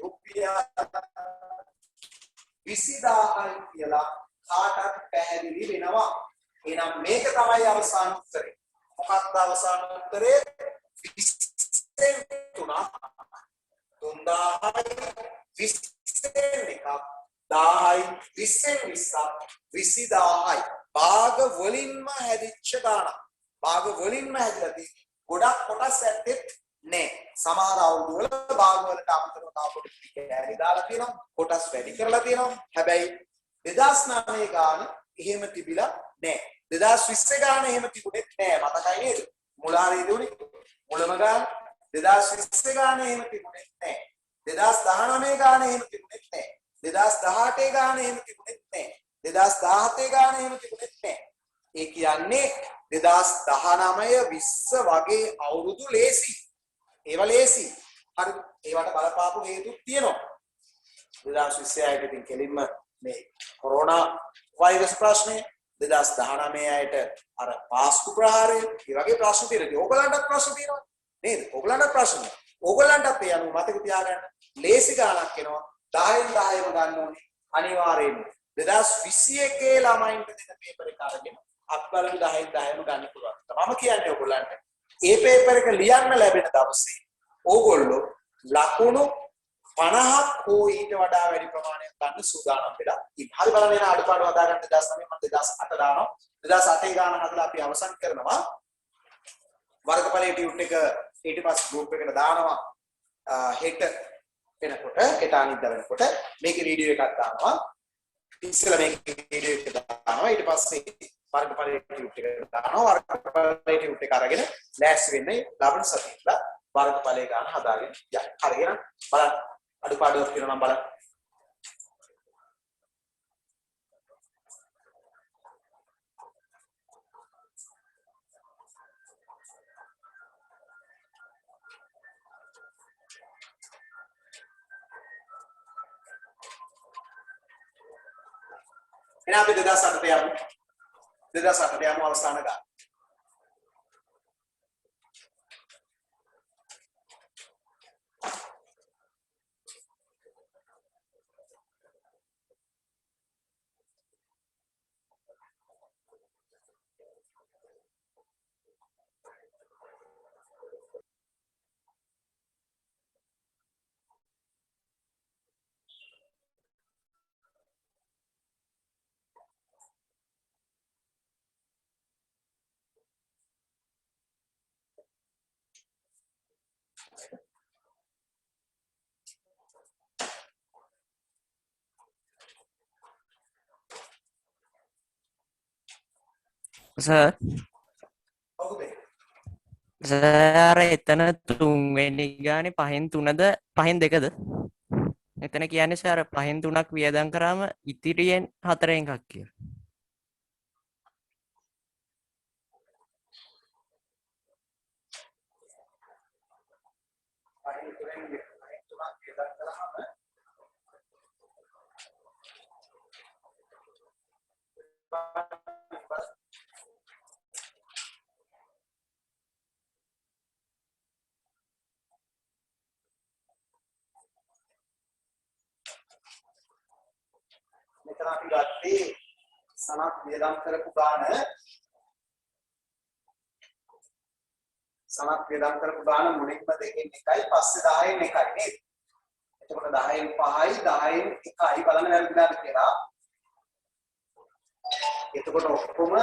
රුපියල් 20000යි කියලා කාටත් පැහැදිලි වෙනවා. එහෙනම් මේක තමයි අවසාන උත්තරේ. මොකක්ද අවසාන උත්තරේ? 20න් 3ක් 3000යි 20න් එකක් 10යි 20න් 20ක් 20000යි. භාග වලින්ම හැදිච්ච ගාණක්. භාග වලින්ම හැදලා තියෙන්නේ. ගොඩක් කොටස් ඇත්තෙත් නෑ. සමහර අවුරුදු වල භාග වලට අමතරව තව කොටස් කෑලි දාලා තියෙනවා. කොටස් වැඩි කරලා තියෙනවා. හැබැයි 2009 ගාන එහෙම තිබිලා නෑ. 2020 ගාන එහෙම තිබුණෙත් නෑ. මතකයි නේද? මුලාරේදී උනේ මුලම ගාන 2020 ගාන එහෙම තිබුණෙත් නෑ. 2019 ගාන එහෙම තිබුණෙත් නෑ. 2018 ගාන එහෙම තිබුණෙත් නෑ. 2017 ගාන එහෙම තිබුණෙත් නෑ. ඒ කියන්නේ 2019 20 වගේ අවුරුදු ලේසි. ඒවා ලේසි. හරි. ඒවට බලපාපු හේතුත් තියෙනවා. 2020 ආයත ඉතින් කෙලින්ම මේ කොරෝනා වෛරස් ප්‍රශ්නේ 2019 ආයත අර පාස්කු ප්‍රහාරය ඒ වගේ ප්‍රශ්න තියෙනවා. ඕගලන්ටත් ප්‍රශ්න තියෙනවා නේද? ඕගලන්ටත් ප්‍රශ්න. ඕගලන්ටත් ඒ අනුව මතක තියාගන්න ලේසි ගාණක් එනවා. 10න් 10ම ගන්න ඕනේ අනිවාර්යයෙන්ම. 2021 ළමයින්ට දෙන පේපර් එක අරගෙන අත්බලු 10න් 10ම ගන්න පුළුවන්. මම කියන්නේ ඔයගොල්ලන්ට ඒ පේපර් එක ලියන්න ලැබෙන දවසේ ඕගොල්ලෝ ලකුණු 50ක් හෝ ඊට වඩා වැඩි ප්‍රමාණයක් ගන්න සූදානම් වෙලා ඉන්න. හරි බලන්න එන අඩුපාඩු හදා ගන්න 2009 මම 2008 දානවා. 2008 ගාන හදලා අපි අවසන් කරනවා. වර්ගඵලයේ ටියුට් එක ඊට පස්සේ ගෲප් එකට දානවා. හෙට වෙනකොට හෙට අනිද්දා වෙනකොට මේකේ වීඩියෝ එකක් දානවා. ඉස්සෙල්ලා මේකේ වීඩියෝ එක දානවා. ඊට පස්සේ වර්ගඵලයේ ටියුට් එක දානවා. වර්ගඵලයේ ටියුට් එක අරගෙන ලෑස්ති වෙන්නේ ලබන සතියේලා වර්ගඵලයේ ගාන හදාගෙන යන්න. හරියට බලන්න අඩුපාඩුවක් තියෙනවා නම් බලන්න. එහෙනම් අපි 2008ට යමු. 2008ට යමු අවසාන ගාන. සර් ඔව් බේ. සර් එතන තුන්වෙනි ගානේ 5න් 3ද 5න් 2ද? එතන කියන්නේ සර් 5න් 3ක් වියදම් කරාම ඉතිරියෙන් 4න් එකක් කියලා. මෙතන අපි ගත්තේ සනත් වියදම් කරපු ගාන මුලින්ම දෙකෙන් එකයි පස්සේ 10න් එකයි නේද? එතකොට 10න් 5යි 10න් 1යි බලන්න වැරදිලාද කියලා. එතකොට ඔක්කොම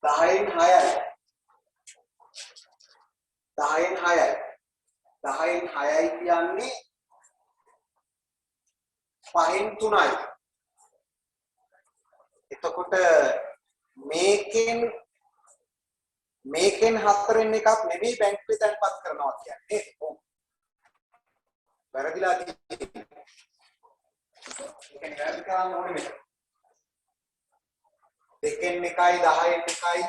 10න් 6යි. 10න් 6යි. 10න් 6යි කියන්නේ 5න් 3යි. එතකොට මේකෙන් මේකෙන් හතරෙන් එකක් නෙමෙයි බැංකුවේ තැන්පත් කරනවා කියන්නේ. ඔව්. වැරදිලා තියෙන්නේ. ඒකෙන් වැරදි කරන්න ඕනේ මෙතන. දෙකෙන් එකයි 10න් එකයි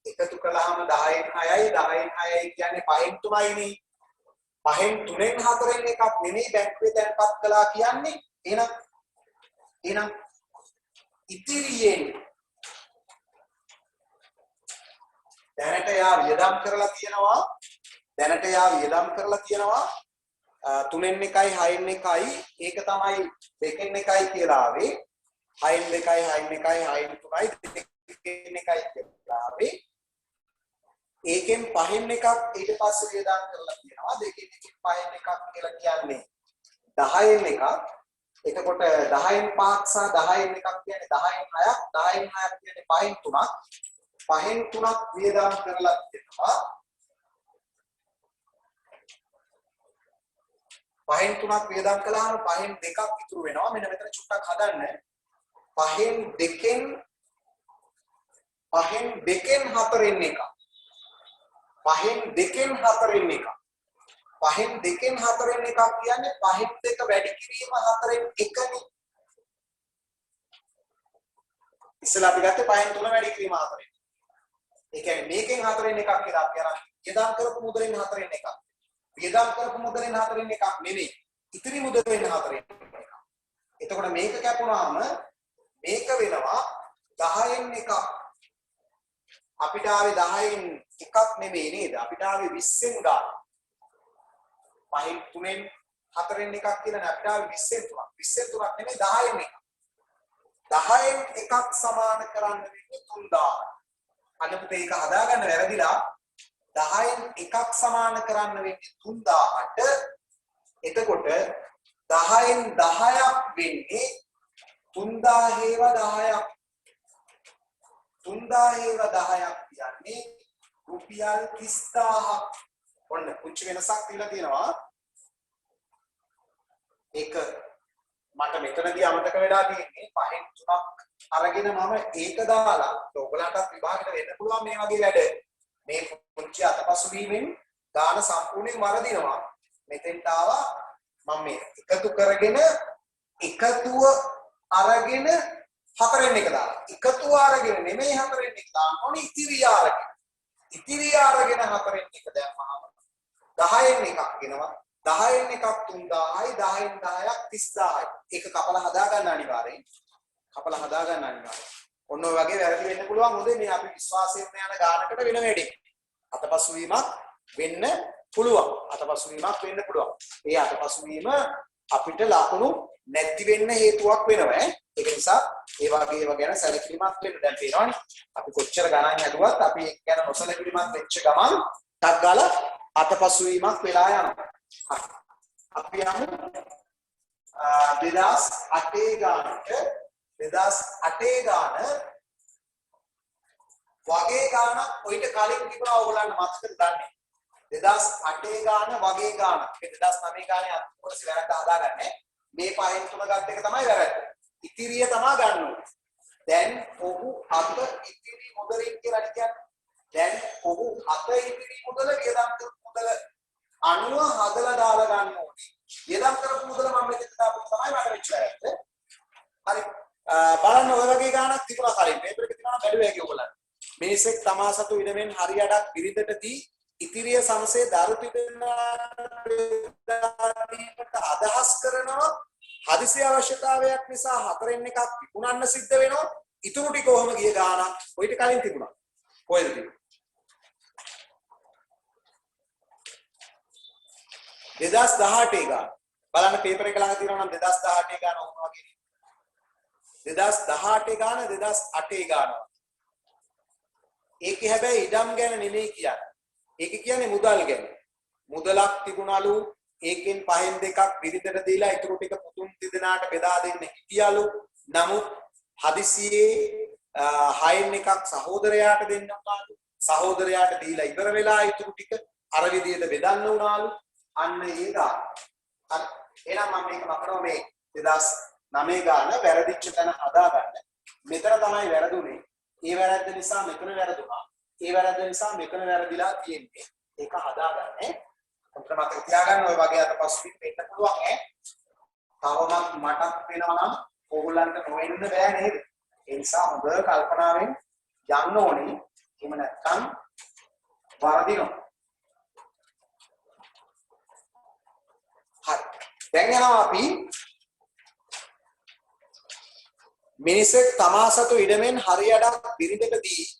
එකතු කළාම 10න් 6යි 10න් 6යි කියන්නේ 5න් 3යිනේ. 5න් 3න් 4න් එකක් නෙමෙයි බැංකුවේ තැන්පත් කළා කියන්නේ. එහෙනම් ඉතිරියෙන් දැනට යා වියදම් කරලා තියෙනවා. දැනට යා වියදම් කරලා තියෙනවා 3න් 1යි 6න් 1යි ඒක තමයි 2න් 1යි කියලා ආවේ. 6න් 2යි 6න් 1යි 6න් 3යි 2න් 1යි කියලා ආවේ. ඒකෙන් 5න් එකක් ඊට පස්සේ වියදම් කරලා තියෙනවා. 2න් 5න් එකක් කියලා කියන්නේ 10න් එකක්. එතකොට 10න් 5ක් සහ 10න් එකක් කියන්නේ 10න් 6ක් 10න් 6ක් කියන්නේ 5න් 3ක් 5න් 3ක් වියදම් කරලා තියෙනවා. 5න් 3ක් වියදම් කළාම 5න් 2ක් ඉතුරු වෙනවා. මෙන්න මෙතන චුට්ටක් හදන්න. 5න් 2න් 4න් එකක් 5න් 2න් 4න් එකක් 5න් 2න් 4න් එකක් කියන්නේ 5න් 2 වැඩි කිරීම 4න් 1නේ. ඉස්සෙල්ලා අපි ගත්තේ 5න් 3 වැඩි කිරීම 4න්. ඒ කියන්නේ මේකෙන් 4න් එකක් කියලා අපි අරන් වියදම් කරපු මුදලෙන් 4න් එකක්. වියදම් කරපු මුදලෙන් 4න් එකක් නෙමෙයි. ඉතිරි මුදලෙන් 4න් එකක්. එතකොට මේක කැපුණාම මේක වෙනවා 10න් එකක්. අපිට ආවේ 10න් එකක් නෙමෙයි නේද? අපිට ආවේ 20න් ගාන. 5න් 3න් 4න් එකක් කියලා නේ අපිට ආවේ 20න් 3ක්. 20න් 3ක් නෙමෙයි 10න් එකක්. 10න් එකක් සමාන කරන්න වෙන්නේ 3000. අනිත් ඒක හදාගන්න වැරදිලා 10න් එකක් සමාන කරන්න වෙන්නේ 3000ට. එතකොට 10න් 10ක් වෙන්නේ 3000 10ක්. 3000 10ක් කියන්නේ රුපියල් 30000ක්. ඔන්න පුංචි වෙනසක් තියලා තියෙනවා. ඒක මට මෙතනදී අමතක වෙලා තියෙන්නේ 5න් 3ක් අරගෙන මම ඒක දාලා ඔයගලන්ටත් විභාගෙට වෙන්න පුළුවන් මේ වගේ වැඩ. මේ පුංචි අතපසු වීමෙන් ගාන සම්පූර්ණයෙන් වරදිනවා. මෙතෙන්ට ආවා මම මේ එකතු කරගෙන එකතුව අරගෙන 4න් එක දාලා. එකතුව අරගෙන නෙමෙයි 4න් එක දාන්න ඕනේ ඉතිරිය අරගෙන. ඉතිරිය අරගෙන 4න් එක දැම්මම 10න් එකක් වෙනවා. 10න් එකක් 3000යි 10න් 10ක් 30000යි. ඒක කපලා හදා ගන්න අනිවාර්යෙන්. කපලා හදා ගන්න අනිවාර්යෙන්. ඔන්න ඔය වගේ වැරදි වෙන්න පුළුවන්. මොකද මේ අපි විශ්වාසයෙන් යන ගානකට වෙන වැඩේ. අතපසු වීමක් වෙන්න පුළුවන්. අතපසු වීමක් වෙන්න පුළුවන්. ඒ අතපසු වීම අපිට ලකුණු නැති වෙන්න හේතුවක් වෙනවා. ඒක නිසා ඒ වගේ ඒවා ගැන සැලකිලිමත් වෙන්න දැන් පේනවනේ. අපි කොච්චර ගණන් හැදුවත් අපි ඒක ගැන නොසැලකිලිමත් වෙච්ච ගමන් ටක් ගාලා අතපසු වීමක් වෙලා යනවා. අපි යමු 2008 ගානට. 2008 ගාන වගේ ගානක් ඔයිට කලින් තිබුණා ඕගොල්ලන්ට මතකද දන්නේ? 2008 ගාන වගේ ගානක්. ඒ 2009 ගානේ අත්කොටස වැරද්ද හදාගන්නේ. මේ 5න් 3 ගත්ත එක තමයි වැරද්ද. ඉතිරිය තමයි ගන්න ඕනේ. දැන් ඔහු 7 ඉතිරි මුදලින් කියලා කියන්නේ. දැන් ඔහු 7 ඉතිරි මුදල වියදම් කරපු මුදල අනුව හදලා දාලා ගන්න ඕනේ. වියදම් කරපු මුදල මම මෙතන දාපු තමයි මට වෙච්ච වැරද්ද. හරි. බලන්න ඔය වගේ ගානක් තිබුණා කලින්. පේපර් එකේ තිබුණා බැලුවේ ඇගේ ඔයගොල්ලන්. මිනිසෙක් තමා සතු ඉදමෙන් හරියටක් බිරිඳට දී ඉතිරිය සමසේ දරු තිබෙනාට අදහස් කරනවා. හදිසි අවශ්‍යතාවයක් නිසා 4න් එකක් විකුණන්න සිද්ධ වෙනවා. ඉතුරු ටික කොහොම ගිය ගානක් ඔයිට කලින් තිබුණා. කොහෙද තිබුණේ? 2018 ගාන. බලන්න පේපර් එක ළඟ තියෙනවා නම් 2018 ගාන ඔහොම වගේ. 2018 ගාන 2008 ගාන. ඒකේ හැබැයි ඉඩම් ගැන නෙමෙයි කියන්නේ. ඒක කියන්නේ මුදල් ගැන. මුදලක් තිබුණලු ඒකෙන් 5න් 2ක් බිරිඳට දීලා ඊටු ටික පුතුන් දෙදෙනාට බෙදා දෙන්න හිටියලු. නමුත් හදිසියේ 6න් එකක් සහෝදරයාට දෙන්න උනාලු. සහෝදරයාට දීලා ඉවර වෙලා ඊටු ටික අර විදියට බෙදන්න උනාලු. අන්න ඒ ගාන. හරි. එහෙනම් මම මේක මකනවා මේ 2009 ගාන වැරදිච්ච තැන හදාගන්න. මෙතන තමයි වැරදුනේ. ඒ වැරද්ද නිසා මෙතන වැරදුනා. ඒ වැරද්ද නිසා මෙතන වැරදිලා තියෙන්නේ. ඒක හදාගන්න. අපිට මතක තියාගන්න ඔය වගේ අත පස්සෙ වෙන්න පුළුවන් ඈ. තවමත් මටත් වෙනවා නම් ඕගොල්ලන්ට නොවෙන්න බෑ නේද? ඒ නිසා හොඳ කල්පනාවෙන් යන්න ඕනේ. එහෙම නැත්නම් වරදිනවා. හරි. දැන් යනවා අපි මිනිසෙක් තමා සතු ඉඩමෙන් හරියටක්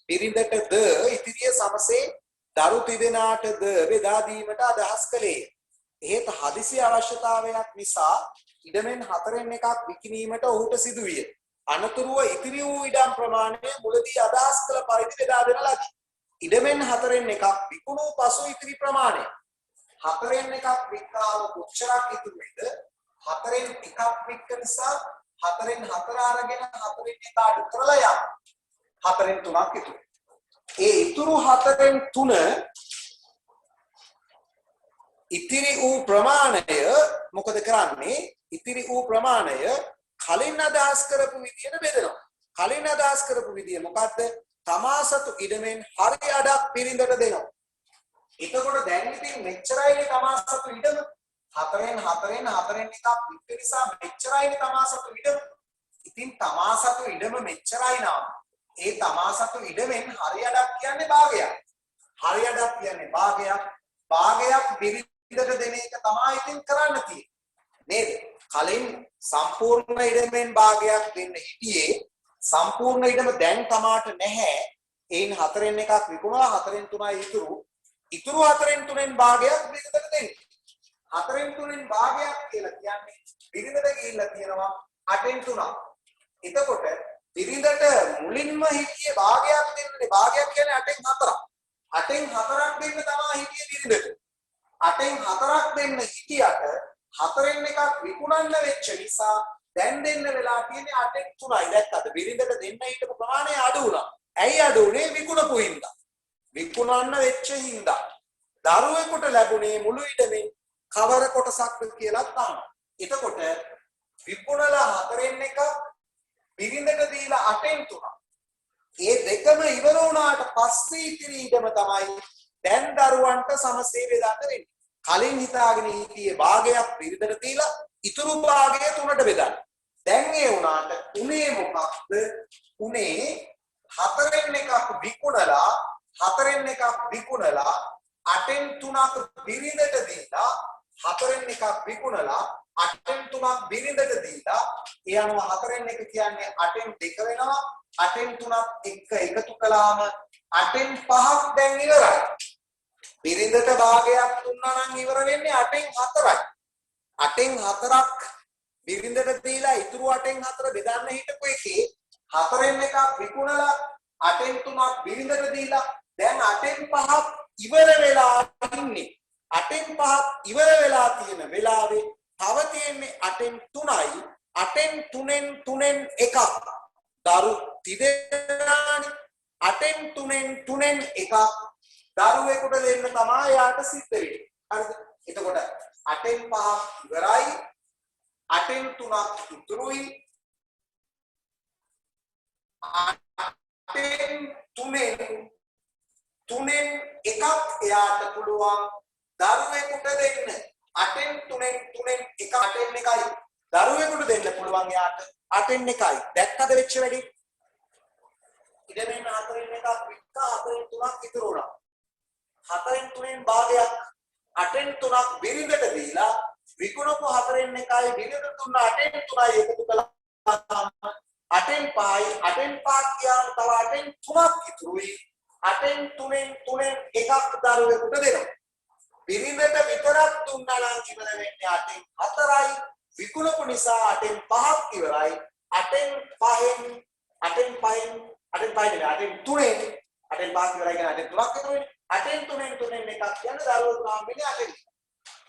බිරිඳටද ඉතිරිය සමසේ දරු තිදෙනාටද බෙදා දීමට අදහස් කළේය. එහෙත් හදිසි අවශ්‍යතාවයක් නිසා ඉඩමෙන් 4න් එකක් විකිණීමට ඔහුට සිදු විය. අනතුරුව ඉතිරි වූ ඉඩම් ප්‍රමාණය මුලදී අදහස් කළ පරිදි බෙදා දෙන ලදී. ඉඩමෙන් 4න් එකක් විකුණු පසු ඉතිරි ප්‍රමාණය 4න් එකක් විකාව කොච්චරක් ඉතුරු වෙයිද? 4න් එකක් වික්ක නිසා 4න් 4 අරගෙන 4න් එක අඩු කරලා යන්න. 4න් 3ක් ඉතුරු. ඒ ඉතුරු 4න් 3 ඉතිරි වූ ප්‍රමාණය මොකද කරන්නේ? ඉතිරි වූ ප්‍රමාණය කලින් අදහස් කරපු විදියට බෙදනවා. කලින් අදහස් කරපු විදිය මොකද්ද? තමා සතු ඉඩමෙන් හරි අඩක් බිරිඳට දෙනවා. එතකොට දැන් ඉතින් මෙච්චරයිනේ තමා සතු ඉඩම. 4න් එකක් වික්ක නිසා මෙච්චරයිනේ තමා සතු ඉඩම. ඉතින් තමා සතු ඉඩම මෙච්චරයි නම් ඒ තමා සතු ඉඩමෙන් හරි අඩක් කියන්නේ භාගයක්. හරි අඩක් කියන්නේ භාගයක්. භාගයක් බිරිඳට දෙන එක තමයි ඉතින් කරන්න තියෙන්නේ. නේද? කලින් සම්පූර්ණ ඉඩමෙන් භාගයක් දෙන්න හිටියේ. සම්පූර්ණ ඉඩම දැන් තමාට නැහැ. එයින් 4න් එකක් විකුණලා 4න් 3යි ඉතුරු. ඉතුරු 4න් 3න් භාගයක් බිරිඳට දෙන්න. 4න් 3න් භාගයක් කියලා කියන්නේ බිරිඳට ගිහිල්ලා තියෙනවා 8න් 3ක්. එතකොට බිරිඳට මුලින්ම හිටියේ භාගයක් දෙන්නනේ. භාගයක් කියන්නේ 8න් 4ක්. 8න් 4ක් දෙන්න තමයි හිටියේ බිරිඳට. 8න් 4ක් දෙන්න හිටියට 4න් එකක් විකුණන්න වෙච්ච නිසා දැන් දෙන්න වෙලා තියෙන්නේ 8න් 3යි. දැක්කද? බිරිඳට දෙන්න හිටපු ප්‍රමාණය අඩු වුණා. ඇයි අඩු වුනේ? විකුණපු හින්දා. විකුණන්න වෙච්ච හින්දා. දරුවෙකුට ලැබුණේ මුළු ඉඩමෙන් කවර කොටසක්ද කියලා තමයි. එතකොට විකුණලා 4න් එකක් බිරිඳට දීලා 8න් 3ක්. ඒ දෙකම ඉවර වුණාට පස්සේ ඉතිරි ඉඩම තමයි දැන් දරුවන්ට සමසේ බෙදන්න වෙන්නේ. කලින් හිතාගෙන හිටියේ භාගයක් බිරිඳට දීලා ඉතුරු භාගය 3ට බෙදන්න. දැන් ඒ වුණාට උනේ මොකක්ද? උනේ 4න් එකක් විකුණලා 8න් 3ක් බිරිඳට දීලා 4න් එකක් විකුණලා 8න් 3ක් බිරිඳට දීලා ඒ අනුව 4න් එක කියන්නේ 8න් 2 වෙනවා. 8න් 3ක් එක එකතු කළාම 8න් 5ක් දැන් ඉවරයි. බිරිඳට භාගයක් දුන්නා නම් ඉවර වෙන්නේ 8න් 4යි. 8න් 4ක් බිරිඳට දීලා ඉතුරු 8න් 4 බෙදන්න හිටපු එකේ 4න් එකක් විකුණලා 8න් 3ක් බිරිඳට දීලා දැන් 8න් 5ක් ඉවර වෙලා ඉන්නේ. 8න් 5ක් ඉවර වෙලා තියෙන වෙලාවේ තව තියෙන්නේ 8න් 3යි. 8න් 3න් එකක් දරු තිදෙනානේ. 8න් 3න් එකක් දරුවෙකුට දෙන්න තමයි යාට සිද්ධ වෙන්නේ. හරිද? එතකොට 8න් 5ක් ඉවරයි. 8න් 3ක් ඉතුරුයි. 8න් 3න් එකක් එයාට පුළුවන් දරුවෙකුට දෙන්න. 8න් 3න් එක 8න් එකයි දරුවෙකුට දෙන්න පුළුවන් යාට 8න් එකයි. දැක්කද වෙච්ච වැඩි? ඉඩමෙන් 4න් එකක් වික්ක 4න් 3ක් ඉතුරු වුණා. 4න් 3න් භාගයක් 8න් 3ක් බිරිඳට දීලා විකුණපු 4න් එකයි බිරිඳට දුන්න 8න් 3යි එකතු කළාම 8න් 5යි 8න් 5ක් කියනවා තව 8න් 3ක් ඉතුරුයි. 8න් 3න් එකක් දරුවෙකුට දෙනවා. බිරිඳට විතරක් දුන්නා නම් ඉවර වෙන්නේ 8න් 4යි. විකුණපු නිසා 8න් 5ක් ඉවරයි. 8න් 5න් 3න් 8න් 5ක් ඉවරයි කියන්නේ 8න් 3ක් ඉතුරු වෙන්නේ. 8න් 3න් එකක් කියන්නේ දරුවෝ ගාමිනේ 8න්.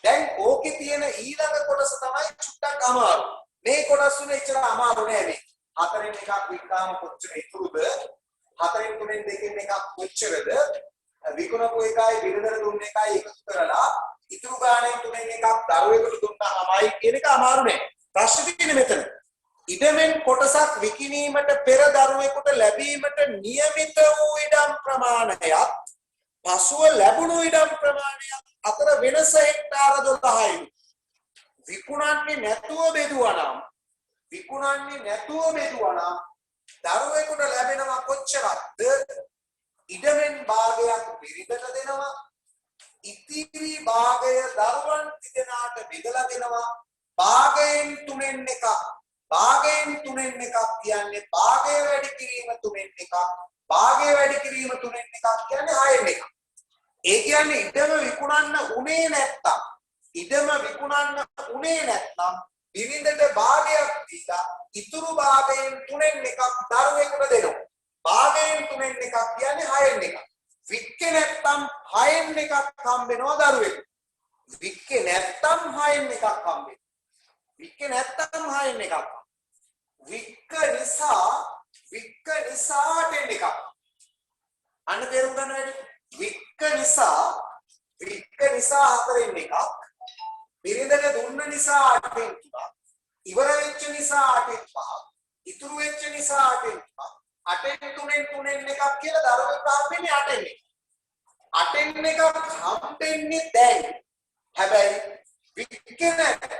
දැන් ඕකේ තියෙන ඊළඟ කොටස තමයි චුට්ටක් අමාරු. මේ කොටස් වල එච්චර අමාරු නෑ මේ. 4න් එකක් වික්කාම කොච්චර ඉතුරුද? 4න් 3න් දෙකෙන් එකක් කොච්චරද? විකුණපු එකයි බිරිඳට දුන්න එකයි එකතු කරලා ඉතුරු ගාණෙන් 3න් එකක් දරුවෙකුට දුන්නාමයි කියන එක අමාරු නෑ. ප්‍රශ්නේ තියෙන්නේ මෙතන. ඉඩමෙන් කොටසක් විකිණීමට පෙර දරුවෙකුට ලැබීමට නියමිත වූ ඉඩම් ප්‍රමාණයත් පසුව ලැබුණු ඉඩම් ප්‍රමාණයත් අතර වෙනස හෙක්ටාර 12යි. විකුණන්නේ නැතුව බෙදුවා නම් දරුවෙකුට ලැබෙනවා කොච්චරක්ද? ඉඩමෙන් භාගයක් බිරිඳට දෙනවා. ඉතිරි භාගය දරුවන් දෙදෙනාට බෙදලා දෙනවා. භාගයෙන් 3න් එකක්. භාගයෙන් 3න් එකක් කියන්නේ භාගය වැඩි කිරීම 3න් එකක්. භාගය වැඩි කිරීම 3න් එකක් කියන්නේ 6න් එකක්. ඒ කියන්නේ ඉඩම විකුණන්න උනේ නැත්නම් බිරිඳට භාගයක් දීලා ඉතුරු භාගයෙන් 3න් එකක් දරුවෙකුට දෙනවා. භාගයෙන් 3න් එකක් කියන්නේ 6න් එකක්. වික්කේ නැත්නම් 6න් එකක් හම්බෙනවා දරුවෙකුට. වික්කේ නැත්නම් 6න් එකක් හම්බෙනවා. වික්ක නිසා 8න් එකක්. අන්න තේරුම් ගන්න වැඩි. වික්ක නිසා 4න් එකක්. බිරිඳට දුන්න නිසා 8න් 3ක්. ඉවර වෙච්ච නිසා 8න් 5ක්. ඉතුරු වෙච්ච නිසා 8න් 5ක්. 8න් 3න් එකක් කියලා දරුවෙකුට හම්බෙන්නේ 8න් එකක්. 8න් එකක් හම්බෙන්නේ දැන්. හැබැයි වික්ක නැත්නම්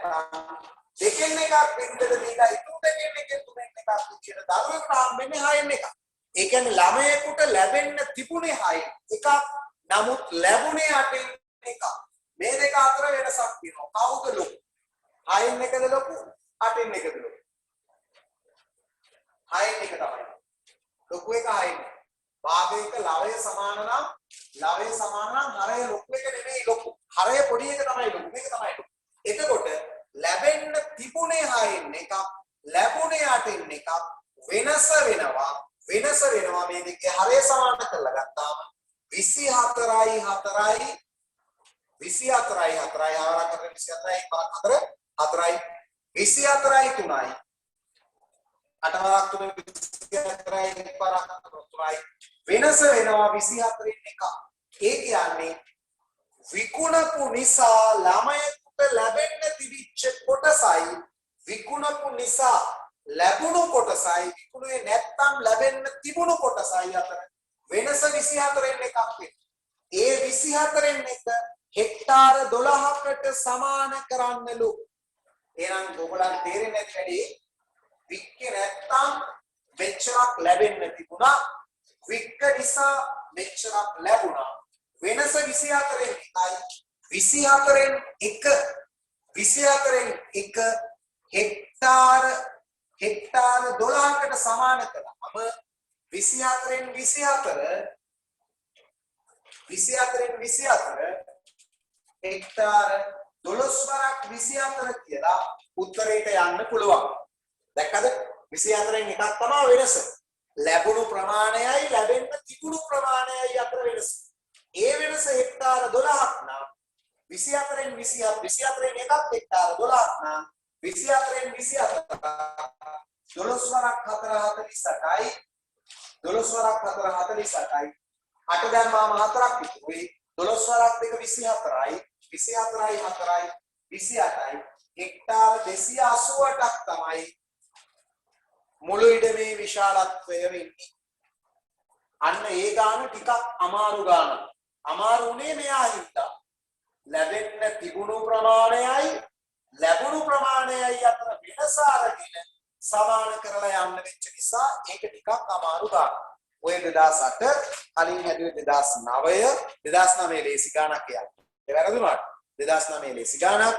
2න් එකක් බිරිඳට දීලා ඉතුරු 2න් එකෙන් 3න් එකක් විදියට දරුවෙකුට හම්බෙන්නේ 6න් එකක්. ඒ කියන්නේ ළමයෙකුට ලැබෙන්න තිබුණේ 6න් එකක්. නමුත් ලැබුණේ 8න් එකක්. මේ දෙක අතර වෙනසක් තියෙනවා. කවුද ලොකු? 6න් එකද ලොකු? 8න් එකද ලොකු? 6න් එක තමයි. ලොකු එක 6න්. භාගයක ලවය සමාන නම් හරය ලොකු එක නෙමෙයි ලොකු. හරය පොඩි එක තමයි ලොකු. මේක තමයි ලොකු. එතකොට ලැබෙන්න තිබුණේ 6න් එකක්. ලැබුණේ 8න් එකක්. වෙනස වෙනවා මේ දෙකේ හරය සමාන කරලා ගත්තාම 24යි 4යි 24යි 4යි ආවරක් කරගෙන 24යි 4යි 24යි 3යි 8 වරක් 3යි 24යි 3යි වෙනස වෙනවා 24න් එකක්. ඒ කියන්නේ විකුණපු නිසා ළමයෙකුට ලැබෙන්න තිබිච්ච කොටසයි විකුණපු නිසා ලැබුණු කොටසයි විකුණුවේ නැත්තම් ලැබෙන්න තිබුණු කොටසයි අතර වෙනස 24න් එකක් වෙනවා. ඒ 24න් එක හෙක්ටාර 12කට සමාන කරන්නලු. එහෙනම් ඔයගොල්ලන්ට තේරෙන්නේ නැති වැඩි වික්කේ නැත්තම් මෙච්චරක් ලැබෙන්න තිබුණා. වික්ක නිසා මෙච්චරක් ලැබුණා. වෙනස 24න් එකයි. 24න් එක හෙක්ටාර 12කට සමාන කළාම 24න් 24 හෙක්ටාර 12 වරක් 24 කියලා උත්තරයට යන්න පුළුවන්. දැක්කද? 24න් එකක් තමයි වෙනස. ලැබුණු ප්‍රමාණයයි ලැබෙන්න තිබුණු ප්‍රමාණයයි අතර වෙනස. ඒ වෙනස හෙක්ටාර 12ක් නම් 24න් එකක් හෙක්ටාර 12ක් නම් 24න් 12 වරක් 4 48යි 12 වරක් 4 48යි 8 දැම්මාම 4ක් ඉතුරුයි. 12 වරක් 2 24යි 24යි 4යි 28යි හෙක්ටාර 288ක් තමයි මුළු ඉඩමේ විශාලත්වය වෙන්නේ. අන්න ඒ ගාන ටිකක් අමාරු ගානක්. අමාරු උනේ මෙයා හින්දා. ලැබෙන්න තිබුණු ප්‍රමාණයයි ලැබුණු ප්‍රමාණයයි අතර වෙනස අරගෙන සමාන කරලා යන්න වෙච්ච නිසා ඒක ටිකක් අමාරු ගානක්. ඔය 2008 කලින් හැදුවේ 2009 ලේසි ගානක් කියන්නේ. ඒ වැරදුනාට 2009 ලේසි ගානක්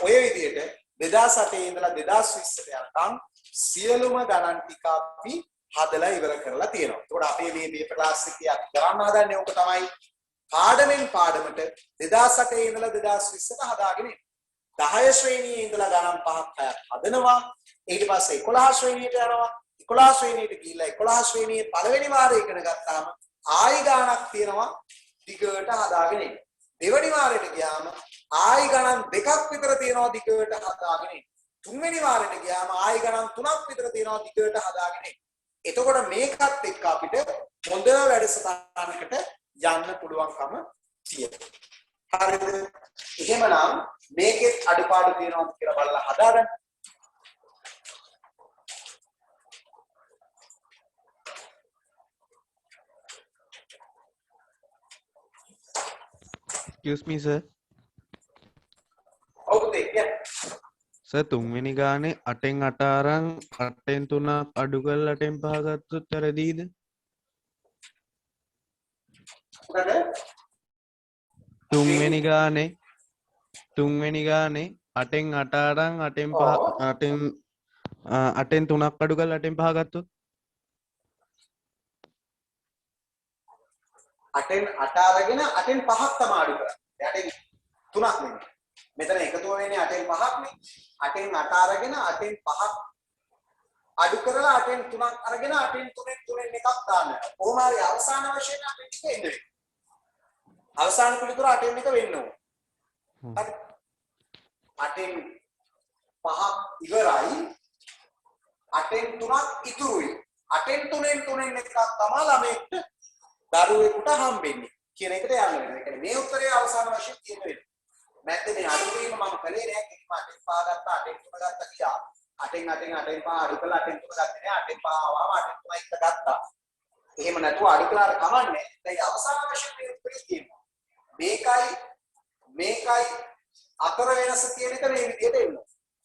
ඔය විදිහට 2008 ඉඳලා 2020ට යනකම් සියලුම ගණන් ටික අපි හදලා ඉවර කරලා තියෙනවා. ඒකට අපේ මේ ක්ලාස් එකේ අපි කරන්න හදන්නේ ඕක තමයි. පාඩමෙන් පාඩමට 2008 ඉඳලා 2020ට හදාගෙන ඉන්න. 10 ශ්‍රේණියේ ඉඳලා ගණන් 5ක් 6ක් හදනවා. ඊට පස්සේ 11 ශ්‍රේණියට යනවා. 11 ශ්‍රේණියට ගිහිල්ලා 11 ශ්‍රේණියේ පළවෙනි වාරය ඉගෙන ගත්තාම ආයි ගණනක් තියෙනවා දිගට හදාගෙන ඉන්න. දෙවෙනි වාරයට ගියාම ආයි ගණන් දෙකක් විතර තියෙනවා දිගට හදාගෙන ඉන්න. තුන්වෙනි වාරයට ගියාම ආයි ගණන් 3ක් විතර තියෙනවා දිගට හදාගෙන ඉන්න. එතකොට මේකත් එක්ක අපිට හොඳ වැඩසටහනකට යන්න පුළුවන්කම තියෙනවා. හරිද? එහෙමනම් මේකෙත් අඩපාඩු තියෙනවද කියලා බලලා හදාගන්න. excuse me sir. ඔව් පුතේ කියන්න. සර් තුන්වෙනි ගානේ 8න් 8 අරන් 8න් 3ක් අඩු කරලා 8න් 5 ගත්තොත් වැරදීද? මොකද? තුන්වෙනි ගානේ 8න් 8 අරන් 8න් 3ක් අඩු කරලා 8න් 5 ගත්තොත් 8න් 8 අරගෙන 8න් 5ක් තමයි අඩු කරන්නේ. 8න් 3ක් නෙමෙයි. මෙතන එකතුව වෙන්නේ 8න් 5ක් නේ. 8න් 8 අරගෙන 8න් 5ක් අඩු කරලා 8න් 3ක් අරගෙන 8න් 3න් එකක් දාන්න. කොහොම හරි අවසාන වශයෙන් 8න් එක එන්නේ. අවසාන පිළිතුර 8න් එක වෙන්න ඕන. හරි. 8න් 5ක් ඉවරයි. 8න් 3ක් ඉතුරුයි. 8න් 3න් එකක් තමයි ළමයෙක්ට දරුවෙකුට හම්බෙන්නේ කියන එකට යන්න වෙනවා. ඒ කියන්නේ මේ උත්තරේ අවසාන වශයෙන් තියෙන වෙන්නේ. මැද්දේ මේ අඩු කිරීම මම කළේ නෑ. කිසිම 8න් 5 ගත්තා 8න් 3 ගත්තා කියලා. 8න් 5 අඩු කළා 8න් 3 ගත්තේ නෑ. 8න් 5 ආවම 8න් 3 එක ගත්තා. එහෙම නැතුව අඩු කළාට කමන්නේ. දැන් අවසාන වශයෙන් මේ උත්තරේ තියෙනවා. මේකයි අතර වෙනස කියන එක මේ විදිහට එන්න.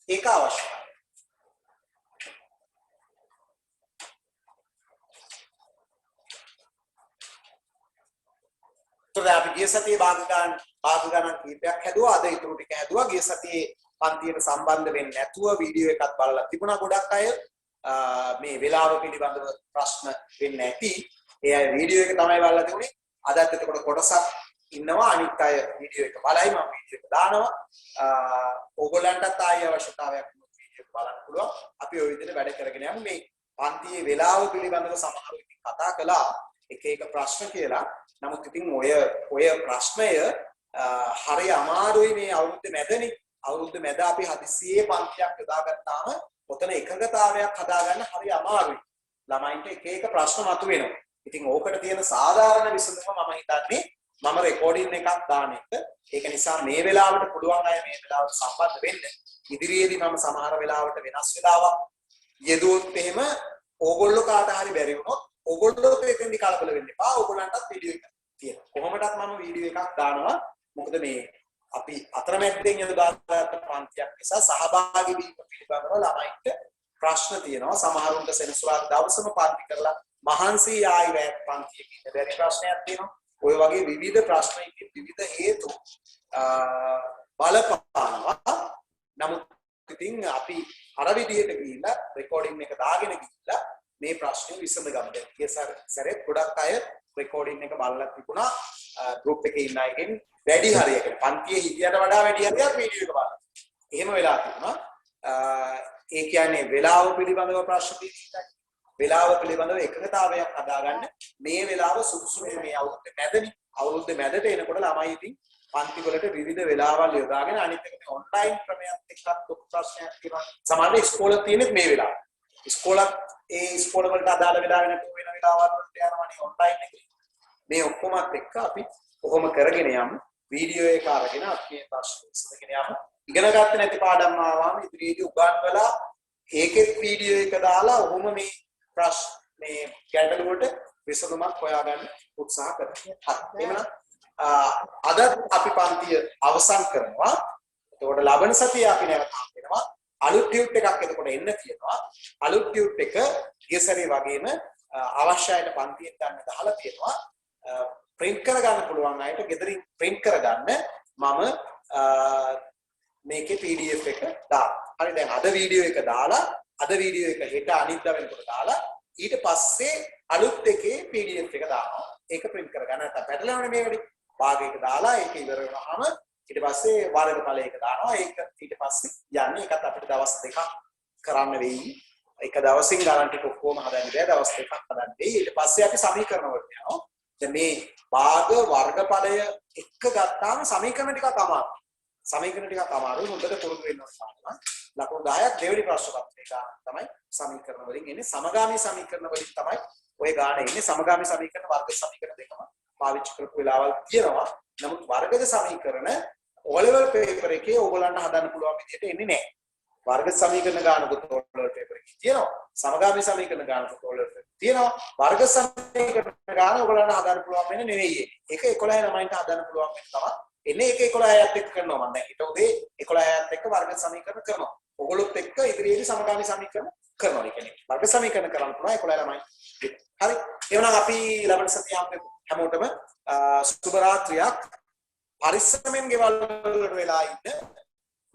ඒක අවශ්‍යයි. අපි ගිය සතියේ භාග ගණන් කීපයක් හැදුවා. අද ඊටු ටික හැදුවා. ගිය සතියේ පන්තියට සම්බන්ධ වෙන්නේ නැතුව වීඩියෝ එකක් බලලා තිබුණා ගොඩක් අය. මේ වෙලාව පිළිබඳව ප්‍රශ්න වෙන්නේ නැති. ඒ අය වීඩියෝ එක තමයි බලලා තිබුණේ. අදත් එතකොට කොටසක් ඉන්නවා. අනිත් අය වීඩියෝ එක බලයි. මම වීඩියෝ එක දානවා. ඕගොල්ලන්ටත් ආයෙ අවශ්‍යතාවයක් වීඩියෝ එක බලන්න පුළුවන්. අපි ওই විදිහට වැඩ කරගෙන යමු. මේ පන්තියේ වෙලාව පිළිබඳව සමහරව ඉතින් කතා කළා. එක ප්‍රශ්න කියලා. නමුත් ඉතින් ඔය ප්‍රශ්නය හරි අමාරුයි මේ අවුරුද්දේ මැදනේ. අවුරුද්දේ මැද අපි හදිස්සියේ පන්තියක් යොදාගත්තාම ඔතන එකගතාවයක් හදාගන්න හරි අමාරුයි. ළමයින්ට එක ප්‍රශ්න මතුවෙනවා. ඉතින් ඕකට තියෙන සාධාරණ විසඳුම මම හිතන්නේ මම රෙකෝඩින් එකක් දාන එක. ඒක නිසා මේ වෙලාවට පුළුවන් අය මේ වෙලාවට සම්බන්ධ වෙන්න. ඉදිරියේදී මම සමහර වෙලාවට වෙනස් වෙලාවක් යෙදුවොත් එහෙම ඕගොල්ලෝ කාට හරි බැරි වුණොත් ඕගොල්ලෝ දෙකෙන්දි කලබල වෙන්න එපා. ඕගොල්ලන්ටත් වීඩියෝ එකක් තියෙනවා. කොහොමදත් මම වීඩියෝ එකක් දානවා. මොකද මේ අපි අතරමැද්දෙන් යොදාගත්ත පන්තියක් නිසා සහභාගී වීම පිළිබඳව ළමයින්ට ප්‍රශ්න තියෙනවා. සමහරුන්ට සෙනසුරාදා දවසම පන්ති කරලා මහන්සි ආයි වැය පන්තියක ඉන්න බැරි ප්‍රශ්නයක් තියෙනවා. ඔය වගේ විවිධ ප්‍රශ්නයකින් විවිධ හේතු බලපානවා. නමුත් ඉතින් අපි අර විදියට ගිහිල්ලා රෙකෝඩින් එක දාගෙන ගිහිල්ලා මේ ප්‍රශ්නේ විසඳගමු. දැන් ගිය සැරේ ගොඩක් අය රෙකෝඩින් එක බලලා තිබුණා. ගෲප් එකේ ඉන්න අයගෙන් වැඩි හරියකට පන්තියේ හිටියට වඩා වැඩි හරියක් වීඩියෝ එක බලනවා. එහෙම වෙලා තිබුණා. ඒ කියන්නේ වෙලාව පිළිබඳව ප්‍රශ්න තියෙනවා. වෙලාව පිළිබඳව එකගතාවයක් හදාගන්න මේ වෙලාව සුදුසු මේ අවුරුද්දේ මැදනේ. අවුරුද්දේ මැදට එනකොට ළමයි ඉතින් පන්ති වලට විවිධ වෙලාවල් යොදාගෙන අනිත් එක මේ ඔන්ලයින් ක්‍රමයක් එක්කත් ලොකු ප්‍රශ්නයක් තියෙනවා. සමහරවිට ඉස්කෝලේ තියෙනෙත් මේ වෙලාව. ඉස්කෝලක් ඒ ඉස්කෝල වලට අදාළ වෙලාවෙ නැතුව වෙන වෙලාවල් වලට යනවනේ ඔන්ලයින් එකේ. මේ ඔක්කොමත් එක්ක අපි කොහොම කරගෙන යමු. වීඩියෝ එක අරගෙන අපි මේ ප්‍රශ්න විසඳගෙන යමු. ඉගෙන ගන්න නැති පාඩම් ආවම ඉදිරියේදී උගන්වලා ඒකෙත් වීඩියෝ එක දාලා ඔහොම මේ ප්‍රශ්න මේ ගැටළු වලට විසඳුමක් හොයාගන්න උත්සාහ කරමු. හරි. එහෙනම් අද අපි පන්තිය අවසන් කරනවා. එතකොට ලබන සතියේ අපි නැවත හම්බෙනවා. අලුත් ටියුට් එකක් එතකොට එන්න තියෙනවා. අලුත් ටියුට් එක ගිය සැරේ වගේම අවශ්‍යයට පන්තියෙන් ගන්න දාලා තියෙනවා. print කරගන්න පුළුවන් අයට ගෙදරින් print කරගන්න මම මේකේ PDF එක දානවා. හරි දැන් අද වීඩියෝ එක දාලා අද වීඩියෝ එක හෙට අනිද්දා වෙනකොට දාලා ඊට පස්සේ අලුත් එකේ PDF එක දානවා. ඒක print කරගන්න නැත්නම් පැටලෙනවනේ මේ වැඩි. භාගයක දාලා ඒක ඉවර වෙනවාම ඊට පස්සේ වර්ග ඵලයක දානවා. ඒක ඊට පස්සේ යන්නේ ඒකත් අපිට දවස් දෙකක් කරන්න වෙයි. එක දවසින් ගණන් ටික ඔක්කොම හදන්න බෑ. දවස් දෙකක් හදන්න වෙයි. ඊට පස්සේ අපි සමීකරණ වලට යනවා. දැන් මේ භාග වර්ගඵලය එක ගත්තාම සමීකරණ ටිකක් අමාරුයි. සමීකරණ ටිකක් අමාරුයි. හොඳට පුරුදු වෙන්න ඕන. ලකුණු 10ක් දෙවෙනි ප්‍රශ්න පත්‍රේ ගන්න තමයි සමීකරණ වලින් එන්නේ. සමගාමී සමීකරණ වලින් තමයි ඔය ගාන එන්නේ. සමගාමී සමීකරණ වර්ග සමීකරණ දෙකම පාවිච්චි කරපු වෙලාවල් තියෙනවා. නමුත් වර්ගද සමීකරණ O level paper එකේ ඕගොල්ලන්ට හදන්න පුළුවන් විදිහට එන්නේ නැහැ. වර්ග සමීකරණ ගානකුත් O level paper එකේ තියෙනවා. සමගාමී සමීකරණ ගානකුත් O level තියෙනවා. වර්ග සමීකරණ ගාන ඕගොල්ලන්ට හදන්න පුළුවන් වෙන්නේ නෙවෙයි. ඒක 11 ළමයින්ට හදන්න පුළුවන් වෙන්නේ තමයි එන්නේ ඒක 11ත් එක්ක කරනවා මම දැන් ඊට උදේ 11ත් එක්ක වර්ග සමීකරණ කරනවා. ඔයගොල්ලොත් එක්ක ඉදිරියේදී සමගාමී සමීකරණ කරනවා. ඒ කියන්නේ වර්ග සමීකරණ කරන්න පුළුවන් 11 ළමයි. හරි. එහෙනම් අපි ලබන සතියේ හැමෝටම සුබ රාත්‍රියක්. පරිස්සමෙන් ගෙවල් වල වෙලා ඉන්න.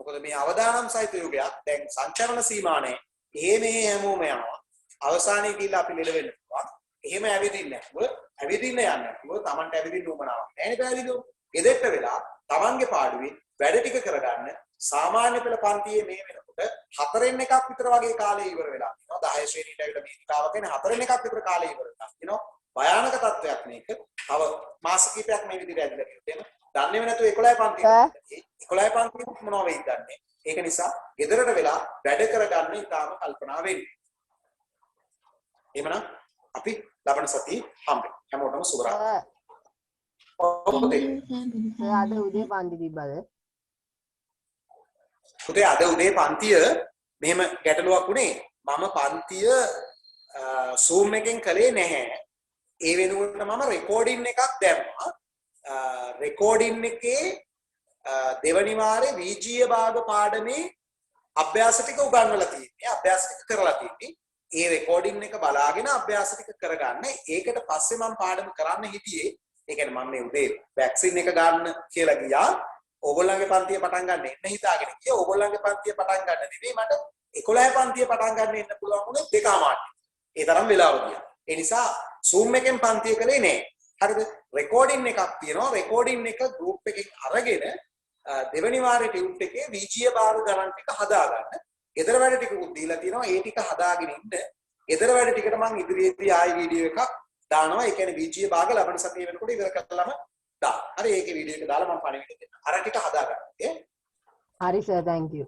මොකද මේ අවදානම් සහිත යුගයක්. දැන් සංචරණ සීමානේ මේ හැමෝම යනවා. අවසානයේ ගිහිල්ලා අපි ලෙඩ වෙන්න පුළුවන්. එහෙම ඇවිදින්නේ නැතුව ඇවිදින්න යන්නේ නැතුව Tamanට ඇවිදින්න උවමනාවක් නැහැ නේද ඇවිදින්න. ගෙදරට වෙලා Tamanගේ පාඩුවේ වැඩ ටික කරගන්න සාමාන්‍ය පෙළ පන්තියේ මේ වෙනකොට 4න් එකක් විතර වගේ කාලේ ඉවර වෙලා තියෙනවා. 10 ශ්‍රේණියට ඇවිල්ලා මේ ටිකාව කියන්නේ 4න් එකක් විතර කාලේ ඉවර වෙලා තියෙනවා. භයානක තත්ත්වයක් මේක. තව මාස කිහිපයක් මේ විදිහට ඇවිල්ලා තියෙනවා. දන්නේම නැතුව 11 පන්තියේ 11 පන්තියේ මොනව වෙයිද දන්නේ. ඒක නිසා ගෙදරට වෙලා වැඩ කරගන්න ඉතාලම කල්පනා වෙන්න. එහෙමනම් අපි ලබන සතියේ හම්බෙමු. හැමෝටම සුබ රාත්‍රියක්. අද උදේ පන්ති තිබ්බද? පුතේ අද උදේ පන්තිය මෙහෙම ගැටලුවක් උනේ. මම පන්තිය Zoom එකෙන් කළේ නැහැ. ඒ වෙනුවට මම රෙකෝඩින් එකක් දැම්මා. රෙකෝඩින් එකේ දෙවනි වාරේ විජීය භාග පාඩමේ අභ්‍යාස ටික උගන්වලා තියෙන්නේ. අභ්‍යාස ටික කරලා තියෙන්නේ. ඒ රෙකෝඩින් එක බලාගෙන අභ්‍යාස ටික කරගන්න. ඒකට පස්සේ මම පාඩම කරන්න හිටියේ. ඒ කියන්නේ මම මේ උදේ වැක්සින් එක ගන්න කියලා ගියා. ඕගොල්ලන්ගේ පන්තිය පටන් ගන්න එන්න හිතාගෙන ගියා. ඕගොල්ලන්ගේ පන්තිය පටන් ගන්න නෙවෙයි මට 11 පන්තිය පටන් ගන්න එන්න පුළුවන් වුණේ 2:00. ඒ තරම් වෙලාව ගියා. ඒ නිසා Zoom එකෙන් පන්තිය කළේ නෑ. හරිද? රෙකෝඩින් එකක් තියෙනවා. රෙකෝඩින් එක ගෲප් එකකින් අරගෙන දෙවෙනි වාරේ ටියුට් එකේ විජීය භාග ගණන් ටික හදාගන්න. ගෙදර වැඩ ටිකකුත් දීලා තියෙනවා. ඒ ටික හදාගෙන ඉන්න. ගෙදර වැඩ ටිකට මම ඉදිරියේදී ආයි වීඩියෝ එකක් දානවා. ඒ කියන්නේ විජීය භාග ලබන සතියේ වෙනකොට ඉවර කරලාම දාන්න. හරි ඒකේ වීඩියෝ එක දාලා මම පණිවිඩ දෙන්නම්. අර ටික හදාගන්න. හරි සර් thank you.